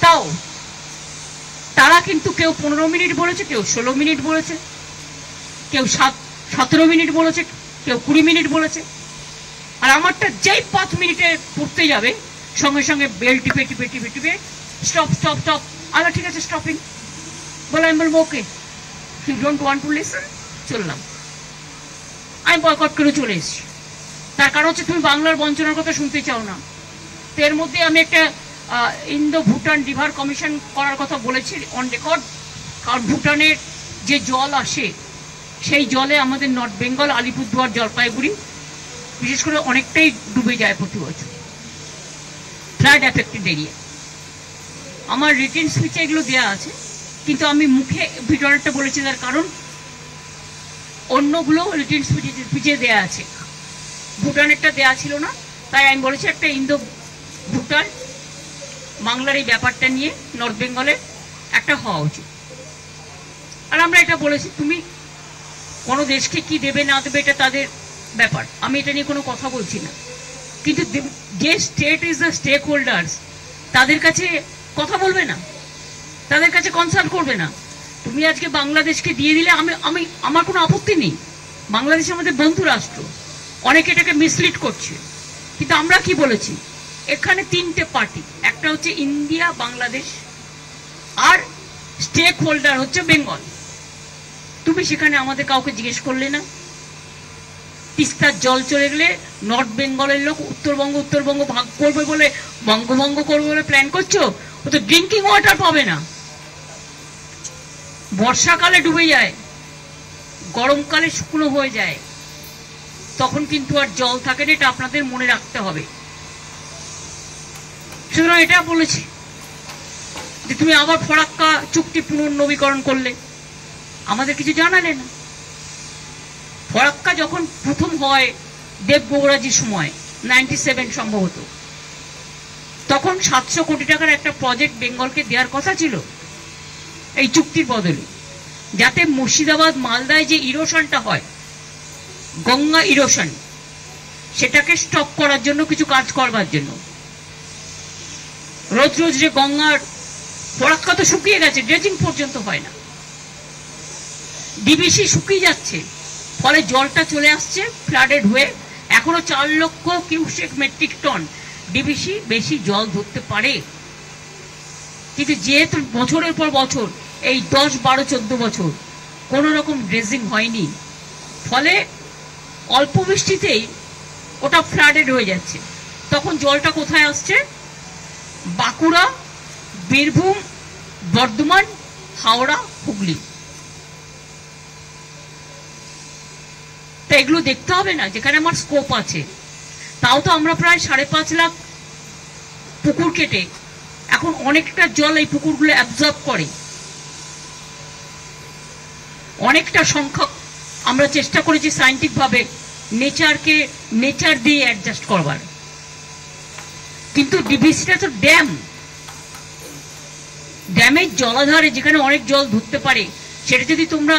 Speaker 5: তাও তারা কিন্তু কেউ 15 মিনিট বলেছে, কেউ 16 মিনিট বলেছে, কেউ 17 মিনিট বলেছে, কেউ 20 মিনিট বলেছে। আর আমারটা যেই 5 মিনিটে পড়তে যাবে, সঙ্গে সঙ্গে বেল টিপে টিপে টিপে টিপে স্টপ স্টপ স্টপ। আবার ঠিক আছে স্টপিং বলে, আমি বলবো okay, you don't want to listen, চললাম। আমি বয়কট করে চলে এসেছি। তার কারণ হচ্ছে তুমি বাংলার বঞ্চনার কথা শুনতে চাও না। তো এর মধ্যে আমি একটা ইন্দো ভুটান রিভার কমিশন করার কথা বলেছি অন রেকর্ড। কারণ ভুটানের যে জল আসে, সেই জলে আমাদের নর্থ বেঙ্গল, আলিপুরদুয়ার, জলপাইগুড়ি বিশেষ করে অনেকটাই ডুবে যায় প্রতি বছর, ফ্লাড এফেক্টেড এরিয়া। আমার রিটেন স্পিচে এগুলো দেওয়া আছে, কিন্তু আমি মুখে ভিডিওটা বলেছি, তার কারণ অন্যগুলো রিটেন স্পিচে দেওয়া আছে, ভুটানেরটা দেওয়া ছিল না। তাই আমি বলেছি একটা ইন্দো ভুটান বাংলার এই ব্যাপারটা নিয়ে নর্থ বেঙ্গলের একটা হওয়া উচিত। আর আমরা এটা বলেছি, তুমি কোনো দেশকে কি দেবে না দেবে এটা তাদের ব্যাপার, আমি এটা নিয়ে কোনো কথা বলছি না। কিন্তু যে state is the stake holders, তাদের কাছে কথা বলবে না, তাদের কাছে কনসাল্ট করবে না। তুমি আজকে বাংলাদেশকে দিয়ে দিলে আমার কোনো আপত্তি নেই, বাংলাদেশ আমাদের বন্ধু রাষ্ট্র, অনেকে এটাকে মিসলিড করছে, কিন্তু আমরা কি বলেছি, এখানে তিনটে পার্টি, একটা হচ্ছে ইন্ডিয়া, বাংলাদেশ, আর স্টেক হোল্ডার হচ্ছে বেঙ্গল। তুমি সেখানে আমাদের কাউকে জিজ্ঞেস করলে না। তিস্তার জল চলে গেলে নর্থ বেঙ্গলের লোক উত্তরবঙ্গ ভাগ করবে বলে, বঙ্গভঙ্গ করবে বলে প্ল্যান করছো, ও তো ড্রিঙ্কিং ওয়াটার পাবে না। বর্ষাকালে ডুবে যায়, গরমকালে শুকনো হয়ে যায়, তখন কিন্তু আর জল থাকে না, এটা আপনাদের মনে রাখতে হবে। সুতরাং এটা বলেছি যে তুমি আবার ফরাক্কা চুক্তি পুনর্নবীকরণ করলে, আমাদের কিছু জানালে না। ফরাক্কা যখন প্রথম হয় দেবগৌড়াজির সময় 97 সম্ভবত, তখন 700 কোটি টাকার একটা প্রজেক্ট বেঙ্গলকে দেওয়ার কথা ছিল এই চুক্তির বদলে, যাতে মুর্শিদাবাদ মালদায় যে ইরোশনটা হয়, গঙ্গা ইরোশন, সেটাকে স্টপ করার জন্য কিছু কাজ করবার জন্য। রোজ রোজ যে গঙ্গার ফরাক্কা তো শুকিয়ে গেছে, ড্রেজিং পর্যন্ত হয় না, ডিবিসি শুকিয়ে যাচ্ছে, ফলে জলটা চলে আসছে ফ্লাডেড হয়ে। এখনো 4 লক্ষ কিউসেক মেট্রিক টন ডিবিসি বেশি জল ধরতে পারে, কিন্তু যেহেতু বছরের পর বছর এই 10, 12, 14 বছর কোনো রকম ড্রেজিং হয়নি, ফলে অল্প বৃষ্টিতেই ওটা ফ্লাডেড হয়ে যাচ্ছে। তখন জলটা কোথায় আসছে? বাঁকুড়া, বীরভূম, বর্ধমান, হাওড়া, হুগলি। তা এগুলো দেখতে হবে না, যেখানে আমার স্কোপ আছে। তাও তো আমরা প্রায় 5.5 লাখ পুকুর কেটে এখন অনেকটা জল এই পুকুরগুলো অ্যাবজর্ব করে। অনেকটা সংখ্যক আমরা চেষ্টা করেছি সায়েন্টিফিক ভাবে নেচারকে নেচার দিয়ে অ্যাডজাস্ট করবার, কিন্তু ডিবিসিটা তো ড্যামের জলাধারে যেখানে অনেক জল ধরতে পারে, সেটা যদি তোমরা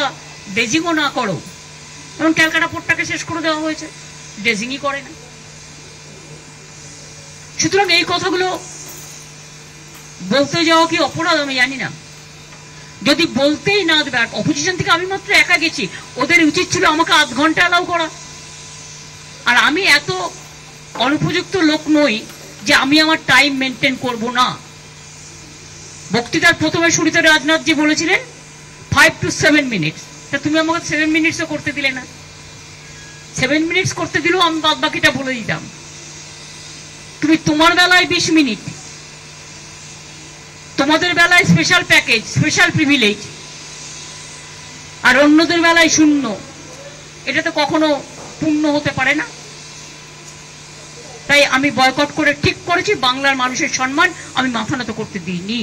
Speaker 5: ড্রেজিংও না করো, যেমন ক্যালকাটা পোর্টটাকে শেষ করে দেওয়া হয়েছে, ড্রেজিংই করে না। সুতরাং এই কথাগুলো বলতে যাওয়া কি অপরাধ আমি জানি না, যদি বলতেই না দেবে। আর অপোজিশন থেকে আমি মাত্র একা গেছি, ওদের উচিত ছিল আমাকে আধ ঘন্টা অ্যালাউ করা। আর আমি এত অনুপযুক্ত লোক নই যে আমি আমার টাইম মেনটেন করব না। বক্তৃতার প্রথমে শুরুতে রাজনাথজি বলেছিলেন 5 to 7 মিনিটস, তা তুমি আমাকে 7 মিনিটসও করতে দিলে না। 7 মিনিটস করতে দিলেও আমি বাদ বাকিটা বলে দিতাম। তুমি তোমার বেলায় 20 মিনিট, তোমাদের বেলায় স্পেশাল প্যাকেজ, স্পেশাল প্রিভিলেজ, আর অন্যদের বেলায় 0। এটা তো কখনো পূর্ণ হতে পারে না। তাই আমি বয়কট করে ঠিক করেছি, বাংলার মানুষের সম্মান আমি মাথা নত করতে দিইনি।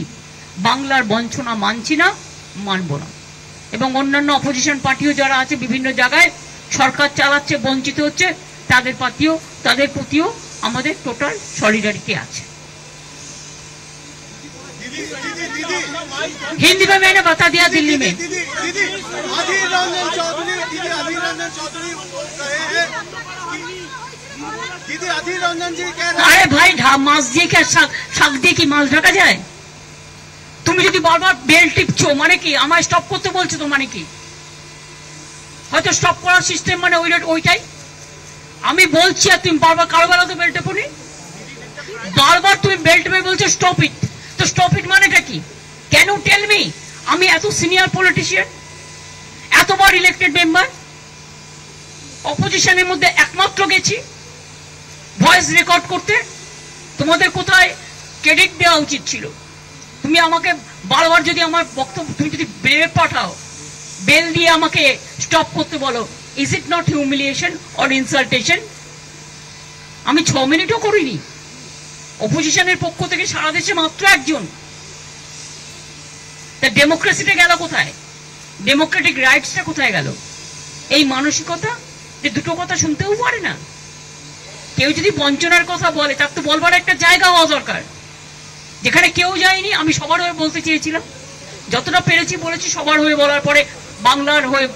Speaker 5: বাংলার বঞ্চনা মানছি না, মানব না। এবং অন্যান্য অপোজিশন পার্টিও যারা আছে বিভিন্ন জায়গায় সরকার চালাচ্ছে, বঞ্চিত হচ্ছে, তাদের প্রতিও আমাদের টোটাল সলিডারিটি আছে। हिंदी में मैंने बता दिया, दिल्ली में अरे भाई माছ দিয়ে কি শাক দিয়ে কি মাছ ঢাকা যায়? তুমি যদি বারবার বেল টিপছো মানে কি? আমায় স্টপ করতে বলছো তো মানে কি? হয়তো স্টপ করার সিস্টেম মানে ওইটাই। আমি বলছি আর তুমি বারবার কারো বেলা তো বেল টেপোনি, বারবার তুমি বেল টেপে বলছো স্টপ ইট। তো স্টপ ইট মানেটা কি? Can you tell me? আমি এত সিনিয়র পলিটিশিয়ান, এতবার ইলেক্টেড মেম্বার, অপোজিশনের মধ্যে একমাত্র গেছি ভয়েস রেকর্ড করতে। তোমাদের কোথায় ক্রেডিট দেওয়া উচিত ছিল? তুমি আমাকে বারবার যদি আমার বক্তব্য তুমি যদি বেল পাঠাও, বেল দিয়ে আমাকে স্টপ করতে বলো, is it not humiliation or ইনসাল্টেশন? আমি 6 মিনিটও করিনি। অপোজিশনের পক্ষ থেকে সারা দেশে মাত্র একজন। তা ডেমোক্রেসিটা গেল কোথায়? ডেমোক্রেটিক রাইটসটা কোথায় গেল? এই মানসিকতা যে দুটো কথা শুনতেও পারে না। কেউ যদি বঞ্চনার কথা বলে, তার তো বলবার একটা জায়গা হওয়া দরকার, যেখানে কেউ যায়নি। আমি সবার হয়ে বলতে চেয়েছিলাম, যতটা পেরেছি বলেছি। সবার হয়ে বলার পরে বাংলার হয়ে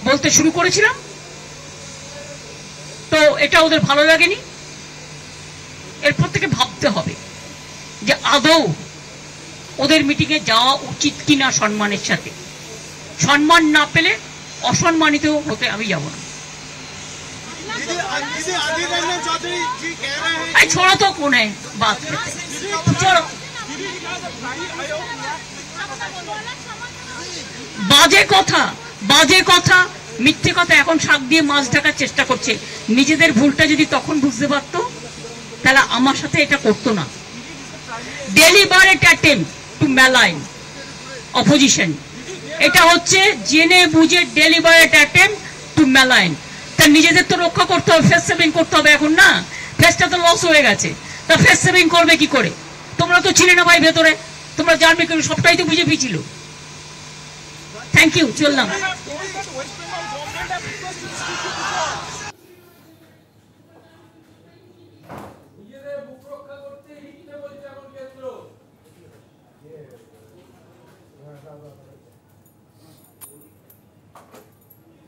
Speaker 5: বলতে শুরু করেছিলাম, তো এটা ওদের ভালো লাগেনি। এরপর থেকে ভাবতে হবে যে আদৌ ওদের মিটিংয়ে যাওয়া উচিত কিনা সম্মানের সাথে। সম্মান না পেলে অসম্মানিত হতে আমি যাব না। छोड़ा तो कौन है बात चलो বাজে কথা মিথ্যে কথা এখন শাক দিয়ে মাছ ঢাকার চেষ্টা করছে। নিজেদের ভুলটা যদি তখন বুঝতে পারতো তাহলে আমার সাথে এটা করতো না। Deliberate attempt two malign opposition, এটা হচ্ছে জেনে বুঝে ডেলিবারেট অ্যাটেম্প্ট টু ম্যালাইন। তা নিজেদের তো রক্ষা করতে হবে, ফেস সেভিং করতে হবে এখন না, ফেসটা তো লস হয়ে গেছে, তা ফেস সেভিং করবে কি করে? তোমরা তো ছিলে না ভাই ভেতরে, তোমরা জানবে কেন, সবটাই তো বিজেপি ছিল। থ্যাংক ইউ, চললাম।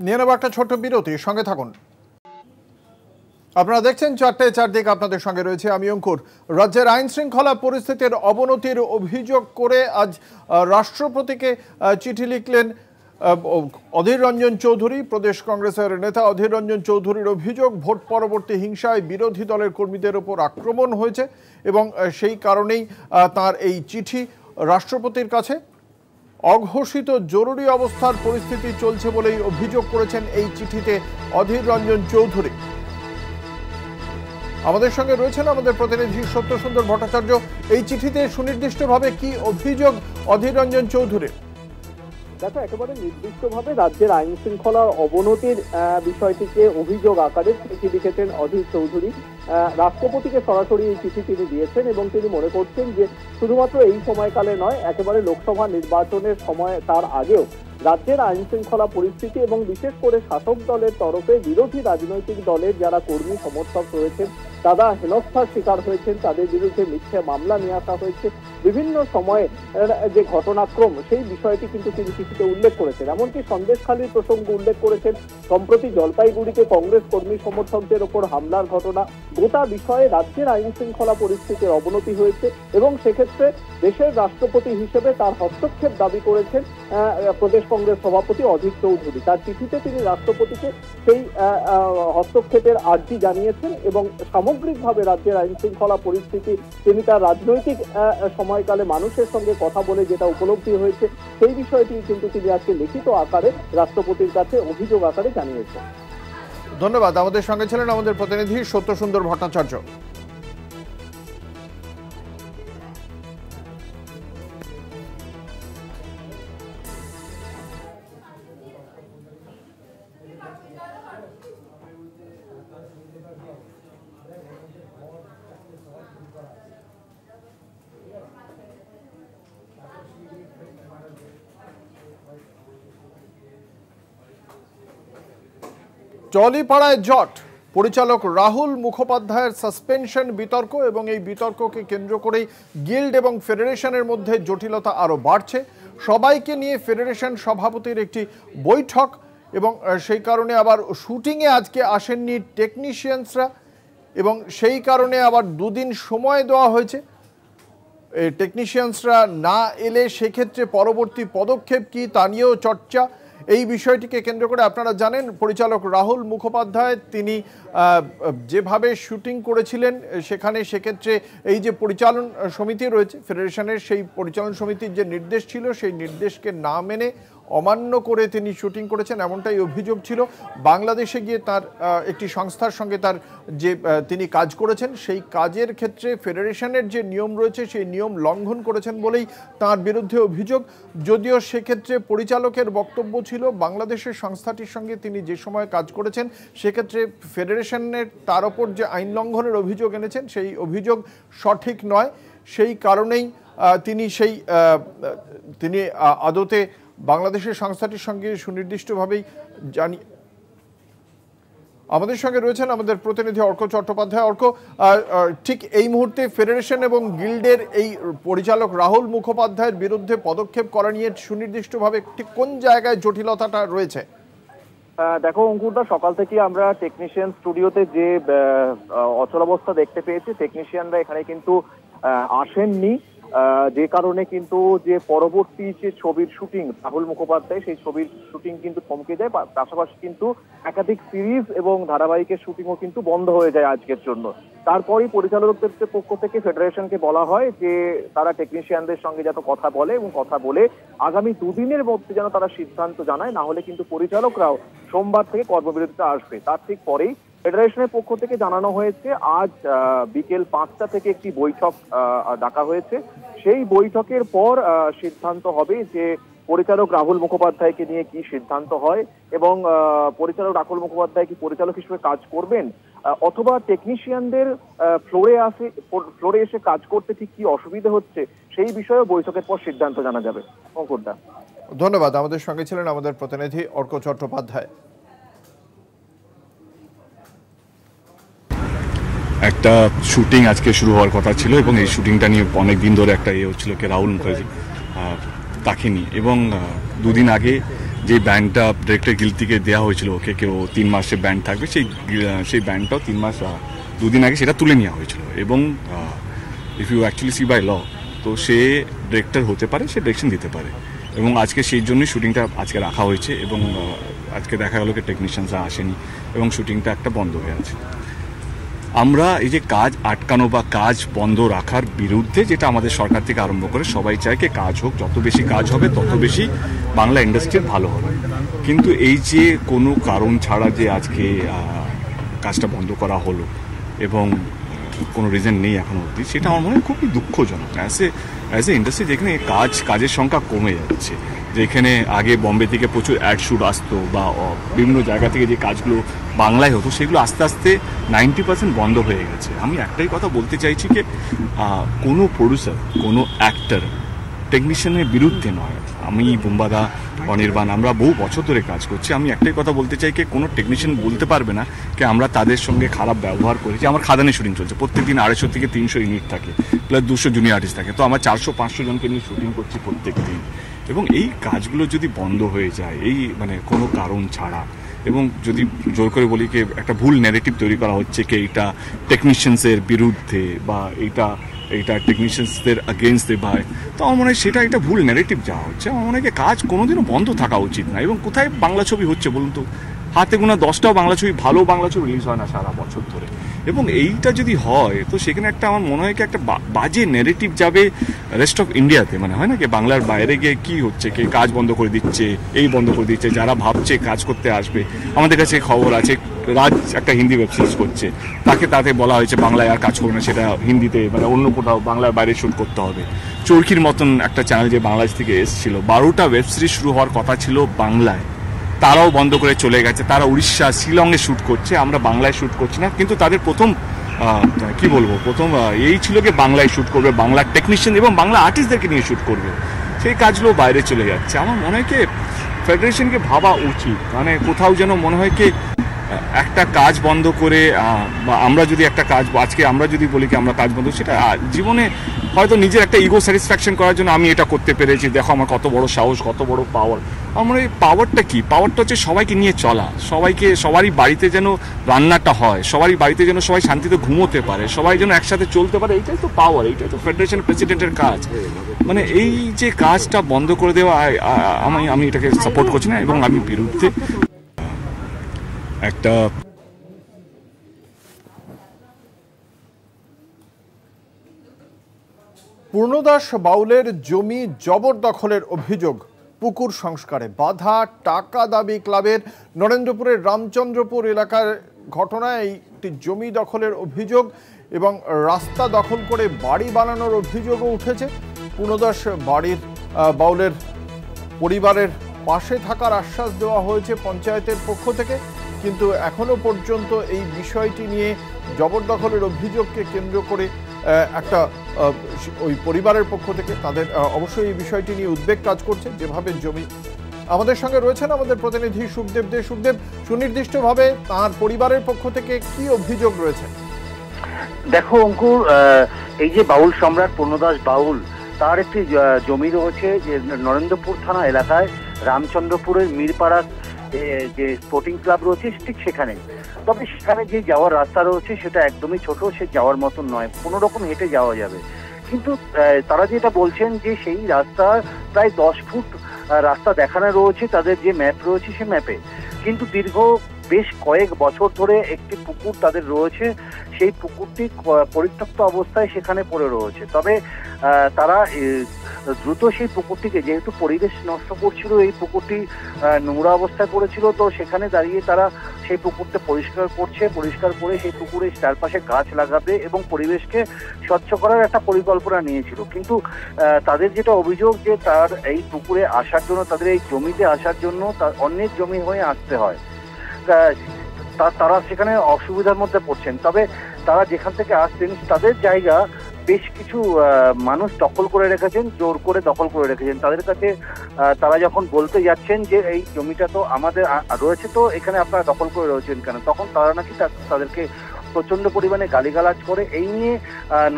Speaker 1: নিয়ে নেব একটা ছোট্ট বিরতি, সঙ্গে থাকুন। আপনারা দেখছেন 4টায় 4 দিক, আপনাদের সঙ্গে রয়েছে আমি অঙ্কুর। রাজ্যের আইন শৃঙ্খলা পরিস্থিতির অবনতির অভিযোগ করে আজ রাষ্ট্রপতিকে চিঠি লিখলেন অধীর রঞ্জন চৌধুরী। প্রদেশ কংগ্রেসের নেতা অধীর রঞ্জন চৌধুরীর অভিযোগ, ভোট পরবর্তী হিংসায় বিরোধী দলের কর্মীদের ওপর আক্রমণ হয়েছে এবং সেই কারণেই তার এই চিঠি রাষ্ট্রপতির কাছে। অঘোষিত জরুরি অবস্থার পরিস্থিতি চলছে বলেই অভিযোগ করেছেন এই চিঠিতে অধীর রঞ্জন চৌধুরী। আমাদের সঙ্গে রয়েছেন আমাদের প্রতিনিধি সত্যসুন্দর ভট্টাচার্য। এই চিঠিতে সুনির্দিষ্টভাবে কি অভিযোগ অধীর রঞ্জন চৌধুরীর?
Speaker 12: দেখো, একেবারে নির্দিষ্টভাবে রাজ্যের আইন শৃঙ্খলার অবনতির বিষয়টিকে অভিযোগ আকারে চিঠি লিখেছেন অধীর চৌধুরী। রাষ্ট্রপতিকে সরাসরি এই চিঠি তিনি দিয়েছেন এবং তিনি মনে করছেন যে শুধুমাত্র এই সময়কালে নয়, একেবারে লোকসভা নির্বাচনের সময় তার আগেও রাজ্যের আইন শৃঙ্খলা পরিস্থিতি এবং বিশেষ করে শাসক দলের তরফে বিরোধী রাজনৈতিক দলের যারা কর্মী সমর্থক রয়েছেন তারা হেনস্থার শিকার হয়েছেন, তাদের বিরুদ্ধে মিথ্যে মামলা নিয়ে আসা হয়েছে, বিভিন্ন সময়ে যে ঘটনাক্রম সেই বিষয়টি কিন্তু তিনি চিঠিতে উল্লেখ করেছেন। এমনকি সন্দেশখালীর প্রসঙ্গ উল্লেখ করেছেন, সম্প্রতি জলপাইগুড়িতে কংগ্রেস কর্মী সমর্থকদের ওপর হামলার ঘটনা, গোটা বিষয়ে রাজ্যের আইন শৃঙ্খলা পরিস্থিতির অবনতি হয়েছে এবং সেক্ষেত্রে দেশের রাষ্ট্রপতি হিসেবে তার হস্তক্ষেপ দাবি করেছেন প্রদেশ কংগ্রেস সভাপতি অধীর চৌধুরী। তার চিঠিতে তিনি রাষ্ট্রপতিকে সেই হস্তক্ষেপের আর্জি জানিয়েছেন এবং সামগ্রিকভাবে রাজ্যের আইন শৃঙ্খলা পরিস্থিতি তিনি তার রাজনৈতিক সময়কালে মানুষের সঙ্গে কথা বলে যেটা উপলব্ধি হয়েছে সেই বিষয়টি কিন্তু তিনি আজকে লিখিত আকারে রাষ্ট্রপতির কাছে অভিযোগ আকারে জানিয়েছেন।
Speaker 1: ধন্যবাদ। আমাদের সঙ্গে ছিলেন আমাদের প্রতিনিধি সত্যসুন্দর ভট্টাচার্য। টলিপাড়ায় জট, পরিচালক রাহুল মুখোপাধ্যায়ের সাসপেনশন বিতর্ক এবং এই বিতর্ককে কেন্দ্র করেই গিল্ড এবং ফেডারেশনের মধ্যে জটিলতা আরও বাড়ছে। সবাইকে নিয়ে ফেডারেশন সভাপতির একটি বৈঠক এবং সেই কারণে আবার শুটিংয়ে আজকে আসেননি টেকনিশিয়ানসরা এবং সেই কারণে আবার 2 দিন সময় দেওয়া হয়েছে। টেকনিশিয়ানসরা না এলে সেক্ষেত্রে পরবর্তী পদক্ষেপ কি তা নিয়েও চর্চা। এই বিষয়টিকে কেন্দ্র করে আপনারা জানেন পরিচালক রাহুল মুখোপাধ্যায় তিনি যেভাবে শুটিং করেছিলেন সেখানে সেক্ষেত্রে এই যে পরিচালন সমিতি রয়েছে ফেডারেশনের, সেই পরিচালন সমিতির যে নির্দেশ ছিল সেই নির্দেশকে না মেনে অমান্য করে তিনি শুটিং করেছেন, এমনটাই অভিযোগ ছিল। বাংলাদেশে গিয়ে তার একটি সংস্থার সঙ্গে তার যে তিনি কাজ করেছেন সেই কাজের ক্ষেত্রে ফেডারেশনের যে নিয়ম রয়েছে সেই নিয়ম লঙ্ঘন করেছেন বলেই তার বিরুদ্ধে অভিযোগ। যদিও সেক্ষেত্রে পরিচালকের বক্তব্য ছিল বাংলাদেশের সংস্থাটির সঙ্গে তিনি যে সময় কাজ করেছেন সেক্ষেত্রে ফেডারেশনের তার ওপর যে আইন লঙ্ঘনের অভিযোগ এনেছেন সেই অভিযোগ সঠিক নয়। সেই কারণেই তিনি আদতে বাংলাদেশের সংস্থাটির সঙ্গে সুনির্দিষ্টভাবেই জানি। আমাদের সঙ্গে রয়েছেন আমাদের প্রতিনিধি অর্ক চট্টোপাধ্যায়। অর্ক, ঠিক এই মুহূর্তে ফেডারেশন এবং গিল্ডের এই পরিচালক রাহুল মুখোপাধ্যায়ের বিরুদ্ধে পদক্ষেপ করা নিয়ে সুনির্দিষ্টভাবে ঠিক কোন জায়গায় জটিলতাটা রয়েছে?
Speaker 12: দেখো অঙ্কুরদা, সকাল থেকে আমরা টেকনিশিয়ান স্টুডিওতে যে অচলাবস্থা দেখতে পেয়েছি, টেকনিশিয়ানরা এখানে কিন্তু আসেননি। যে কারণে কিন্তু যে পরবর্তী যে ছবির শুটিং রাহুল মুখোপাধ্যায় সেই ছবির শুটিং কিন্তু থমকে যায়, পাশাপাশি কিন্তু একাধিক সিরিজ এবং ধারাবাহিকের শুটিংও কিন্তু বন্ধ হয়ে যায় আজকের জন্য। তারপরই পরিচালকদের পক্ষ থেকে ফেডারেশনকে বলা হয় যে তারা টেকনিশিয়ানদের সঙ্গে যাতে কথা বলে এবং কথা বলে আগামী 2 দিনের মধ্যে যেন তারা সিদ্ধান্ত জানায়, না হলে কিন্তু পরিচালকরাও সোমবার থেকে কর্মবিরতিতে আসবে। তার ঠিক পরেই ফেডারেশনের পক্ষ থেকে জানানো হয়েছে আজ বিকেল 5টা থেকে একটি বৈঠক ডাকা হয়েছে। সেই বৈঠকের পর সিদ্ধান্ত হবে যে পরিচালক রাহুল মুখোপাধ্যায়কে নিয়ে কি সিদ্ধান্ত হয় এবং পরিচালক রাহুল মুখোপাধ্যায় কি পরিচালক হিসেবে কাজ করবেন অথবা টেকনিশিয়ানদের ফ্লোরে এসে কাজ করতে ঠিক কি অসুবিধা হচ্ছে সেই বিষয়ে বৈঠকের পর সিদ্ধান্ত জানা যাবে। অঙ্কুরদা,
Speaker 1: ধন্যবাদ। আমাদের সঙ্গে ছিলেন আমাদের প্রতিনিধি অর্ক চট্টোপাধ্যায়।
Speaker 13: একটা শুটিং আজকে শুরু হওয়ার কথা ছিল এবং এই শুটিংটা নিয়ে অনেক দিন ধরে একটা হচ্ছিল কি রাহুল মুখার্জি তাকে নিয়ে, এবং 2 দিন আগে যে ব্যান্ডটা ডিরেক্টর গিল থেকে দেওয়া হয়েছিল ওকে কেউ 3 মাসের ব্যান্ড থাকবে, সেই ব্যান্ডটাও 3 মাস 2 দিন আগে সেটা তুলে নেওয়া হয়েছিল। এবং if you actually see by law তো সে ডিরেক্টর হতে পারে, সে ডিরেকশন দিতে পারে, এবং আজকে সেই জন্যই শুটিংটা আজকে রাখা হয়েছে। এবং আজকে দেখা গেল কি টেকনিশিয়ানসরা আসেনি এবং শুটিংটা একটা বন্ধ হয়ে আছে। আমরা এই যে কাজ আটকানো বা কাজ বন্ধ রাখার বিরুদ্ধে, যেটা আমাদের সরকার থেকে আরম্ভ করে সবাই চায় কি কাজ হোক, যত বেশি কাজ হবে তত বেশি বাংলা ইন্ডাস্ট্রির ভালো হবে। কিন্তু এই যে কোনো কারণ ছাড়া যে আজকে কাজটা বন্ধ করা হলো এবং কোনো রিজন নেই এখনো অবধি, সেটা আমার মনে হয় খুবই দুঃখজনক। অ্যাজ এ ইন্ডাস্ট্রি যেখানে কাজের সংখ্যা কমে যাচ্ছে, যেখানে আগে বম্বে থেকে প্রচুর অ্যাড শুট আসতো বা বিভিন্ন জায়গা থেকে যে কাজগুলো বাংলায় হতো সেগুলো আস্তে আস্তে 90% বন্ধ হয়ে গেছে। আমি একটাই কথা বলতে চাইছি যে কোনো প্রডিউসার, কোনো অ্যাক্টর টেকনিশিয়ানের বিরুদ্ধে নয়। আমি বুম্বাদা, অনির্বাণ, আমরা বহু বছর ধরে কাজ করছি। আমি একটাই কথা বলতে চাই যে কোনো টেকনিশিয়ান বলতে পারবে না যে আমরা তাদের সঙ্গে খারাপ ব্যবহার করেছি। আমার খাদানে শুটিং চলছে, প্রত্যেকদিন 250 থেকে 300 ইউনিট থাকে, প্লাস 200 জুনিয়র আর্টিস্ট থাকে, তো আমরা 400-500 জনকে নিয়ে শুটিং করছি প্রত্যেক দিন। এবং এই কাজগুলো যদি বন্ধ হয়ে যায় এই কোনো কারণ ছাড়া, এবং যদি জোর করে বলি কি একটা ভুল ন্যারেটিভ তৈরি করা হচ্ছে কি এইটা টেকনিশিয়ানসের বিরুদ্ধে বা এইটা টেকনিশিয়ানসদের আগেনস্টে ভাই, তো আমার মনে হয় সেটা একটা ভুল ন্যারেটিভ যাওয়া হচ্ছে। আমার মনে হয় কাজ কোনোদিনও বন্ধ থাকা উচিত না। এবং কোথায় বাংলা ছবি হচ্ছে বলুন তো, হাতে গোনা 10টাও বাংলা ছবি, ভালো বাংলা ছবি রিলিজ হয় না সারা বছর ধরে। এবং এইটা যদি হয় তো সেখানে একটা আমার মনে হয় কি একটা বাজে ন্যারেটিভ যাবে রেস্ট অফ ইন্ডিয়াতে। হয় না কি বাংলার বাইরে গিয়ে কী হচ্ছে, কি কাজ বন্ধ করে দিচ্ছে, এই বন্ধ করে দিচ্ছে, যারা ভাবছে কাজ করতে আসবে। আমাদের কাছে খবর আছে রাজ একটা হিন্দি ওয়েব সিরিজ করছে, তাতে বলা হয়েছে বাংলায় আর কাজ করবে না, সেটা হিন্দিতে অন্য কোথাও বাংলার বাইরে শ্যুট করতে হবে। চরকির মতন একটা চ্যানেল যে বাংলাদেশ থেকে এসেছিল, 12টা ওয়েব সিরিজ শুরু হওয়ার কথা ছিল বাংলায়, তারাও বন্ধ করে চলে গেছে। তারা উড়িষ্যা, শিলংয়ে শ্যুট করছে, আমরা বাংলায় শ্যুট করছি না। কিন্তু তাদের প্রথম এই ছিল কি বাংলায় শ্যুট করবে, বাংলার টেকনিশিয়ান এবং বাংলা আর্টিস্টদেরকে নিয়ে শ্যুট করবে, সেই কাজগুলো বাইরে চলে যাচ্ছে। আমার মনে হয় কি ফেডারেশনকে ভাবা উচিত, কোথাও যেন মনে হয় কি একটা কাজ বন্ধ করে বা আমরা যদি একটা কাজ আজকে আমরা যদি বলি কি আমরা কাজ বন্ধ, সেটা জীবনে হয়তো নিজের একটা ইগো স্যাটিসফ্যাকশন করার জন্য আমি এটা করতে পেরেছি, দেখো আমার কত বড় সাহস, কত বড় পাওয়ার। আমার এই পাওয়ারটা কি? পাওয়ারটা হচ্ছে সবাইকে নিয়ে চলা, সবারই বাড়িতে যেন রান্নাটা হয়, সবারই বাড়িতে যেন সবাই শান্তিতে ঘুমোতে পারে, সবাই যেন একসাথে চলতে পারে। এইটাই তো পাওয়ার, এইটাই তো ফেডারেশন প্রেসিডেন্টের কাজ। এই যে কাজটা বন্ধ করে দেওয়া আমি এটাকে সাপোর্ট করছি না এবং আমি বিরুদ্ধে। একটা
Speaker 1: পূর্ণদাস বাউলের জমি জবরদখলের অভিযোগ, পুকুর সংস্কারে বাধা, টাকা দাবি ক্লাবের। নরেন্দ্রপুরের রামচন্দ্রপুর এলাকার ঘটনায় একটি জমি দখলের অভিযোগ এবং রাস্তা দখল করে বাড়ি বানানোর অভিযোগও উঠেছে। পূর্ণদাস বাউলের পরিবারের পাশে থাকার আশ্বাস দেওয়া হয়েছে পঞ্চায়েতের পক্ষ থেকে, কিন্তু এখনো পর্যন্ত এই বিষয়টি নিয়ে জবরদখলের অভিযোগকে কেন্দ্র করে একটা ওই পরিবারের পক্ষ থেকে তাদের অবশ্যই এই বিষয়টি নিয়ে উদ্বেগ কাজ করছে। যেভাবে জমি, আমাদের সঙ্গে রয়েছেন আমাদের প্রতিনিধি সুখদেব দে। সুখদেব, সুনির্দিষ্টভাবে তার পরিবারের পক্ষ থেকে কি অভিযোগ রয়েছে?
Speaker 14: দেখো অঙ্কুর, এই যে বাউল সম্রাট পূর্ণদাস বাউল, তার একটি জমি রয়েছে যে নরেন্দ্রপুর থানা এলাকায় রামচন্দ্রপুরের মিরপাড়া যে স্পোর্টিং ক্লাব রয়েছে ঠিক সেখানে। তবে সেখানে যে যাওয়ার রাস্তা রয়েছে সেটা একদমই ছোট, সে যাওয়ার মতন নয়, কোনো রকম হেঁটে যাওয়া যাবে। কিন্তু তারা যেটা বলছেন যে সেই রাস্তা প্রায় 10 ফুট রাস্তা দেখানো রয়েছে তাদের যে ম্যাপ রয়েছে সে ম্যাপে, কিন্তু দীর্ঘ বেশ কয়েক বছর ধরে একটি পুকুর তাদের রয়েছে, সেই পুকুরটি পরিত্যক্ত অবস্থায় সেখানে পড়ে রয়েছে। তবে তারা দ্রুত সেই পুকুরটিকে, যেহেতু পরিবেশ নষ্ট করছিল, এই পুকুরটি নোংরা অবস্থায় করেছিল, তো সেখানে দাঁড়িয়ে তারা সেই পুকুরটা পরিষ্কার করছে, পরিষ্কার করে সেই পুকুরের চারপাশে গাছ লাগাবে এবং পরিবেশকে স্বচ্ছ করার একটা পরিকল্পনা নিয়েছিল। কিন্তু তাদের যেটা অভিযোগ যে তার এই পুকুরে আসার জন্য, তাদের এই জমিতে আসার জন্য তার অন্যের জমি হয়ে আসতে হয়, তারা সেখানে অসুবিধার মধ্যে পড়ছেন। তবে তারা যেখান থেকে আসছেন তাদের জায়গা বেশ কিছু মানুষ দখল করে রেখেছেন, জোর করে দখল করে রেখেছেন। তাদের কাছে তারা যখন বলতে যাচ্ছেন যে এই জমিটা তো আমাদের রয়েছে, তো এখানে আপনারা দখল করে রয়েছেন কেন, তখন তারা নাকি তাদেরকে প্রচন্ড পরিমাণে গালিগালাজ করে। এই নিয়ে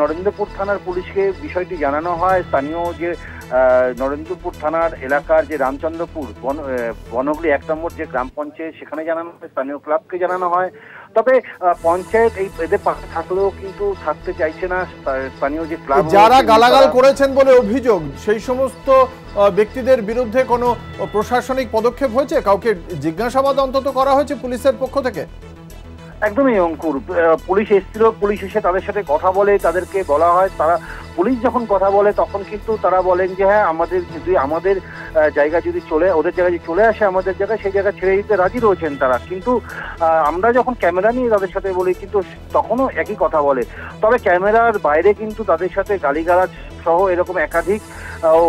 Speaker 14: নরেন্দ্রপুর থানার পুলিশকে বিষয়টি জানানো হয়। স্থানীয় যে নরেন্দ্রপুর থানার এলাকার যে রামচন্দ্রপুর বনগুলি 1 নম্বর যে গ্রাম পঞ্চায়েত, সেখানে জানানো হয়, স্থানীয় ক্লাবকে জানানো হয়। তবে পঞ্চায়েত এদের পাশে থাকলেও কিন্তু থাকতে চাইছে না। স্থানীয় যে ক্লাব,
Speaker 1: যারা গালাগাল করেছেন বলে অভিযোগ, সেই সমস্ত ব্যক্তিদের বিরুদ্ধে কোনো প্রশাসনিক পদক্ষেপ হয়েছে? কাউকে জিজ্ঞাসাবাদ অন্তত করা হয়েছে পুলিশের পক্ষ থেকে?
Speaker 14: একদমই অঙ্কুর, পুলিশ এসেছিল, পুলিশ এসে তাদের সাথে কথা বলে, তাদেরকে বলা হয়, তারা পুলিশ যখন কথা বলে তখন কিন্তু তারা বলেন যে হ্যাঁ আমাদের জায়গা যদি ওদের জায়গায় যদি চলে আসে আমাদের জায়গায়, সেই জায়গা ছেড়ে দিতে রাজি রয়েছেন তারা। কিন্তু আমরা যখন ক্যামেরা নিয়ে তাদের সাথে বলি কিন্তু তখনও একই কথা বলে। তবে ক্যামেরার বাইরে কিন্তু তাদের সাথে গালিগালাজ সহ এরকম একাধিক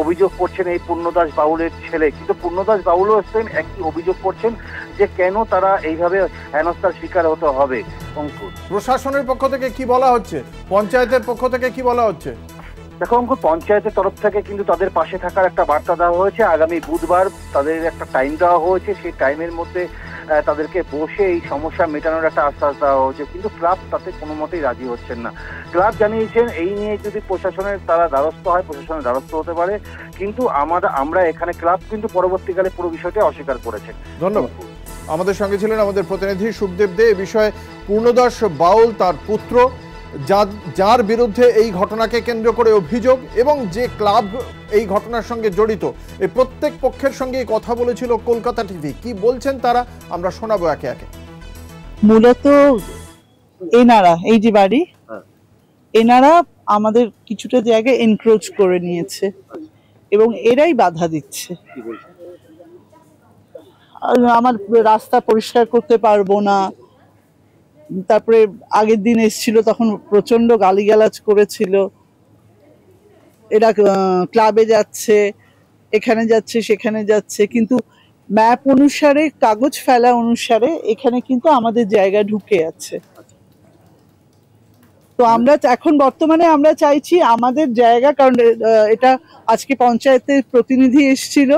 Speaker 14: অভিযোগ করছেন এই পূর্ণদাস বাউলের ছেলে। কিন্তু পূর্ণদাস বাউলও একই অভিযোগ করছেন যে কেন তারা এইভাবে হেনস্থার শিকার হতে হবে। অঙ্কুর,
Speaker 1: প্রশাসনের পক্ষ থেকে কি বলা হচ্ছে, পঞ্চায়েতের পক্ষ থেকে কি বলা হচ্ছে?
Speaker 14: দেখো অঙ্কুর, পঞ্চায়েতের তরফ থেকে কিন্তু তাদের পাশে থাকার একটা বার্তা দেওয়া হয়েছে। আগামী বুধবার তাদের একটা টাইম দেওয়া হয়েছে, সেই টাইমের মধ্যে তাদেরকে বসে এই সমস্যা মেটানোর একটা আশ্বাস দেওয়া হয়েছে। কিন্তু ক্লাব তাতে কোনো মতেই রাজি হচ্ছেন না। ক্লাব জানিয়েছেন এই নিয়ে যদি প্রশাসনের তারা দ্বারস্থ হয়, প্রশাসনের দ্বারস্থ হতে পারে, কিন্তু আমরা এখানে ক্লাব কিন্তু পরবর্তীকালে পুরো বিষয়টি অস্বীকার করেছে।
Speaker 1: ধন্যবাদ। আমাদের সঙ্গে ছিলেন আমাদের প্রতিনিধি সুখদেব দে। এ বিষয়ে পূর্ণদাস বাউল, তার পুত্র, যার বিরুদ্ধে এই ঘটনাকে কেন্দ্র করে অভিযোগ, এবং যে ক্লাব এই ঘটনার সঙ্গে জড়িত, এই প্রত্যেক পক্ষের সঙ্গে কথা বলেছিল কলকাতা টিভি। কি বলছেন তারা আমরা শোনাবো একে একে।
Speaker 15: মূলত এনারা, এই যে বাড়ি, এনারা আমাদের কিছুটা জায়গায় এনক্রোচ করে নিয়েছে এবং এরাই বাধা দিচ্ছে। আমার রাস্তা পরিষ্কার করতে পারবো না, তারপরে আগের দিন এসেছিল তখন প্রচন্ড গালিগালাজ করেছিল। এরা ক্লাবে যাচ্ছে, এখানে যাচ্ছে, সেখানে যাচ্ছে, কিন্তু ম্যাপ অনুসারে, কাগজ ফেলা অনুসারে এখানে কিন্তু আমাদের জায়গা ঢুকে আছে। তো আমরা এখন বর্তমানে আমরা চাইছি আমাদের জায়গা, কারণ এটা আজকে পঞ্চায়েতের প্রতিনিধি এসেছিল,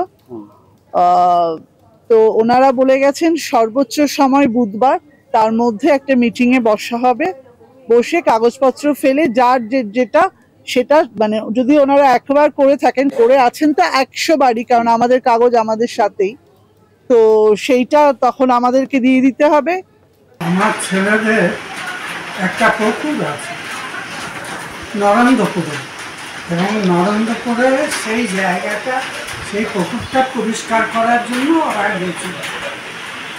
Speaker 15: তো ওনারা বলে গেছেন সর্বোচ্চ সময় বুধবার, তার মধ্যে একটা মিটিং এ বসা হবে, বসে কাগজপত্র ফেলে যার যেটা সেটা, মানে যদি ওনারা একবার করে আছেন তো 100 বাড়ি, কারণ আমাদের কাগজ আমাদের সাথেই, তো সেইটা তখন আমাদেরকে দিয়ে দিতে হবে।
Speaker 3: আমার ছেলেদের একটা পুকুর আছে নরেন্দ্রপুরে, এবং নরেন্দ্রপুরে সেই জায়গাটা, সেই পুকুরটা পরিষ্কার করার জন্য ওরা গেছিল।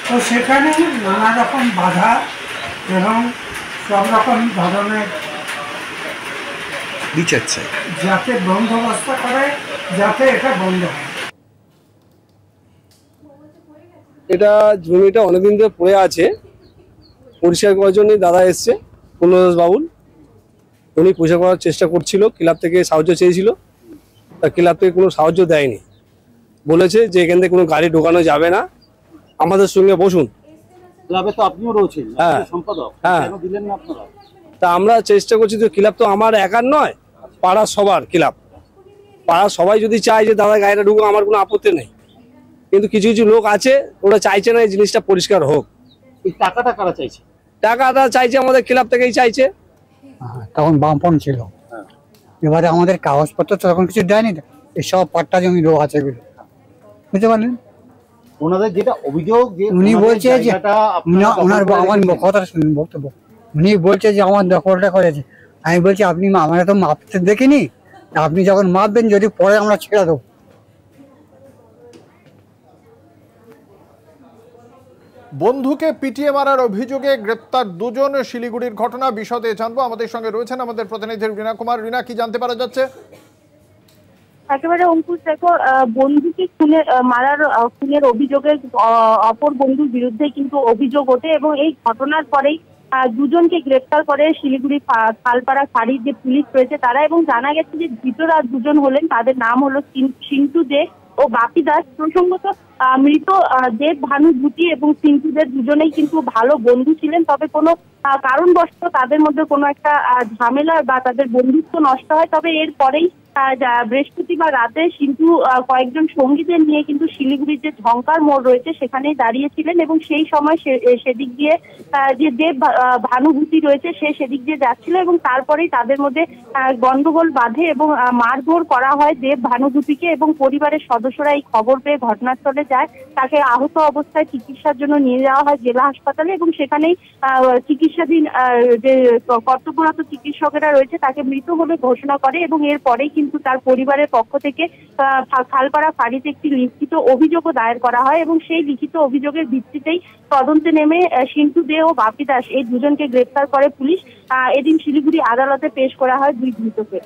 Speaker 3: তো সেখানে নানা রকম বাধা এবং সব রকম ধরনের বিচার চাই, যাতে বন্দোবস্ত করে, যাতে এটা বন্ধ হয়।
Speaker 16: এটা জমিটা অনেকদিন ধরে পড়ে আছে, পরিষ্কার করার জন্য দাদা এসছে পূর্ণদাস বাউল, উনি পরিষ্কার করার চেষ্টা করছিল, ক্লাব থেকে সাহায্য চেয়েছিল, তা ক্লাব থেকে কোনো সাহায্য দেয়নি। বলেছে যে এখান থেকে কোনো গাড়ি ঢোকানো যাবে না, আমাদের সঙ্গে বসুন।
Speaker 17: ক্লাবে তো আপনিও রয়েছেন,
Speaker 16: হ্যাঁ
Speaker 17: সম্পাদক,
Speaker 16: হ্যাঁ,
Speaker 17: কেন দিলেন না আপনারা?
Speaker 16: তা আমরা চেষ্টা করছি, তো ক্লাব তো আমার একার নয়, পাড়ার সবার ক্লাব, পাড়ার সবাই যদি চায় যে দাদা গাড়িটা ঢুকো, আমার কোনো আপত্তি নেই, কিন্তু কিছু কিছু লোক আছে ওরা চাইছে না এই জিনিসটা পরিষ্কার হোক।
Speaker 17: এই টাকাটা কারা চাইছে?
Speaker 16: টাকাটা চাইছে আমাদের ক্লাব থেকেই চাইছে।
Speaker 18: তখন বামপন ছিল, এবারে আমাদের কাগজপত্র তখন কিছু দেয়নি, এসব পাট্টা জমি রো আছে, বুঝতে পারলেন?
Speaker 17: ওনাদের যেটা অভিযোগ, যে
Speaker 18: উনি বলছে যে ওনার আমার কথা শুনুন বক্তব্য, উনি বলছে যে আমার দখলটা করেছে, আমি বলছি আপনি আমরা তো মাপতে দেখিনি, আপনি যখন মাপবেন যদি পরে আমরা ছেড়ে দেবো।
Speaker 1: বন্ধুকে পিটিয়ে মারার অভিযোগে গ্রেপ্তার দুজন, শিলিগুড়ির ঘটনা। বিশদে জানবো, আমাদের সঙ্গে রয়েছেন আমাদের প্রতিনিধি রীনা কুমার। রীনা, কি জানতে পারা যাচ্ছে?
Speaker 19: একেবারে অঙ্কুশ, দেখো, বন্ধুকে খুনের অভিযোগে অপর বন্ধুর বিরুদ্ধে কিন্তু অভিযোগ ওঠে এবং এই ঘটনার পরেই দুজনকে গ্রেফতার করে শিলিগুড়ি খালপাড়া ফাঁড়ির যে পুলিশ রয়েছে তারা। এবং জানা গেছে যে ধৃতরা দুজন হলেন, তাদের নাম হলো সিন্টু দে ও বাপি দাস। প্রসঙ্গত মৃত দেব ভানুভূতি এবং সিন্টু দে দুজনেই কিন্তু ভালো বন্ধু ছিলেন, তবে কোনো কারণবশত তাদের মধ্যে কোনো একটা ঝামেলা বা তাদের বন্ধুত্ব নষ্ট হয়। তবে এরপরেই বৃহস্পতিবার রাতে সিন্টু কয়েকজন সঙ্গীদের নিয়ে কিন্তু শিলিগুড়ির যে ঝঙ্কার মোড় রয়েছে সেখানেই দাঁড়িয়েছিলেন এবং সেই সময় সেদিক দিয়ে যে দেব ভানুভূতি রয়েছে সে সেদিক দিয়ে যাচ্ছিল এবং তারপরেই তাদের মধ্যে গন্ডগোল বাঁধে এবং মারধর করা হয় দেব ভানুভূতিকে। এবং পরিবারের সদস্যরা এই খবর পেয়ে ঘটনাস্থলে যায়, তাকে আহত অবস্থায় চিকিৎসার জন্য নিয়ে যাওয়া হয় জেলা হাসপাতালে এবং সেখানেই চিকিৎসাধীন যে কর্তব্যরত চিকিৎসকেরা রয়েছে তাকে মৃত বলে ঘোষণা করে। এবং এরপরেই কিন্তু তার পরিবারের পক্ষ থেকে খালপাড়া ফাঁড়িতে একটি লিখিত অভিযোগও দায়ের করা হয় এবং সেই লিখিত অভিযোগের ভিত্তিতেই তদন্তে নেমে সিন্টু দে ও বাপি দাস এই দুজনকে গ্রেফতার করে পুলিশ। এদিন শিলিগুড়ি আদালতে পেশ করা হয় দুই ধৃতকে।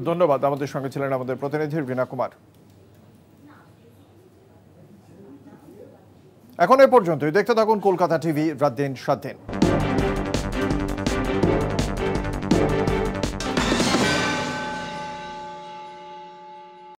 Speaker 1: ধন্যবাদ, আমাদের সঙ্গে ছিলেন আমাদের প্রতিনিধি রীনা কুমার। এখন এ পর্যন্তই। দেখতে থাকুন কলকাতা টিভি, রাত দিন 7 দিন।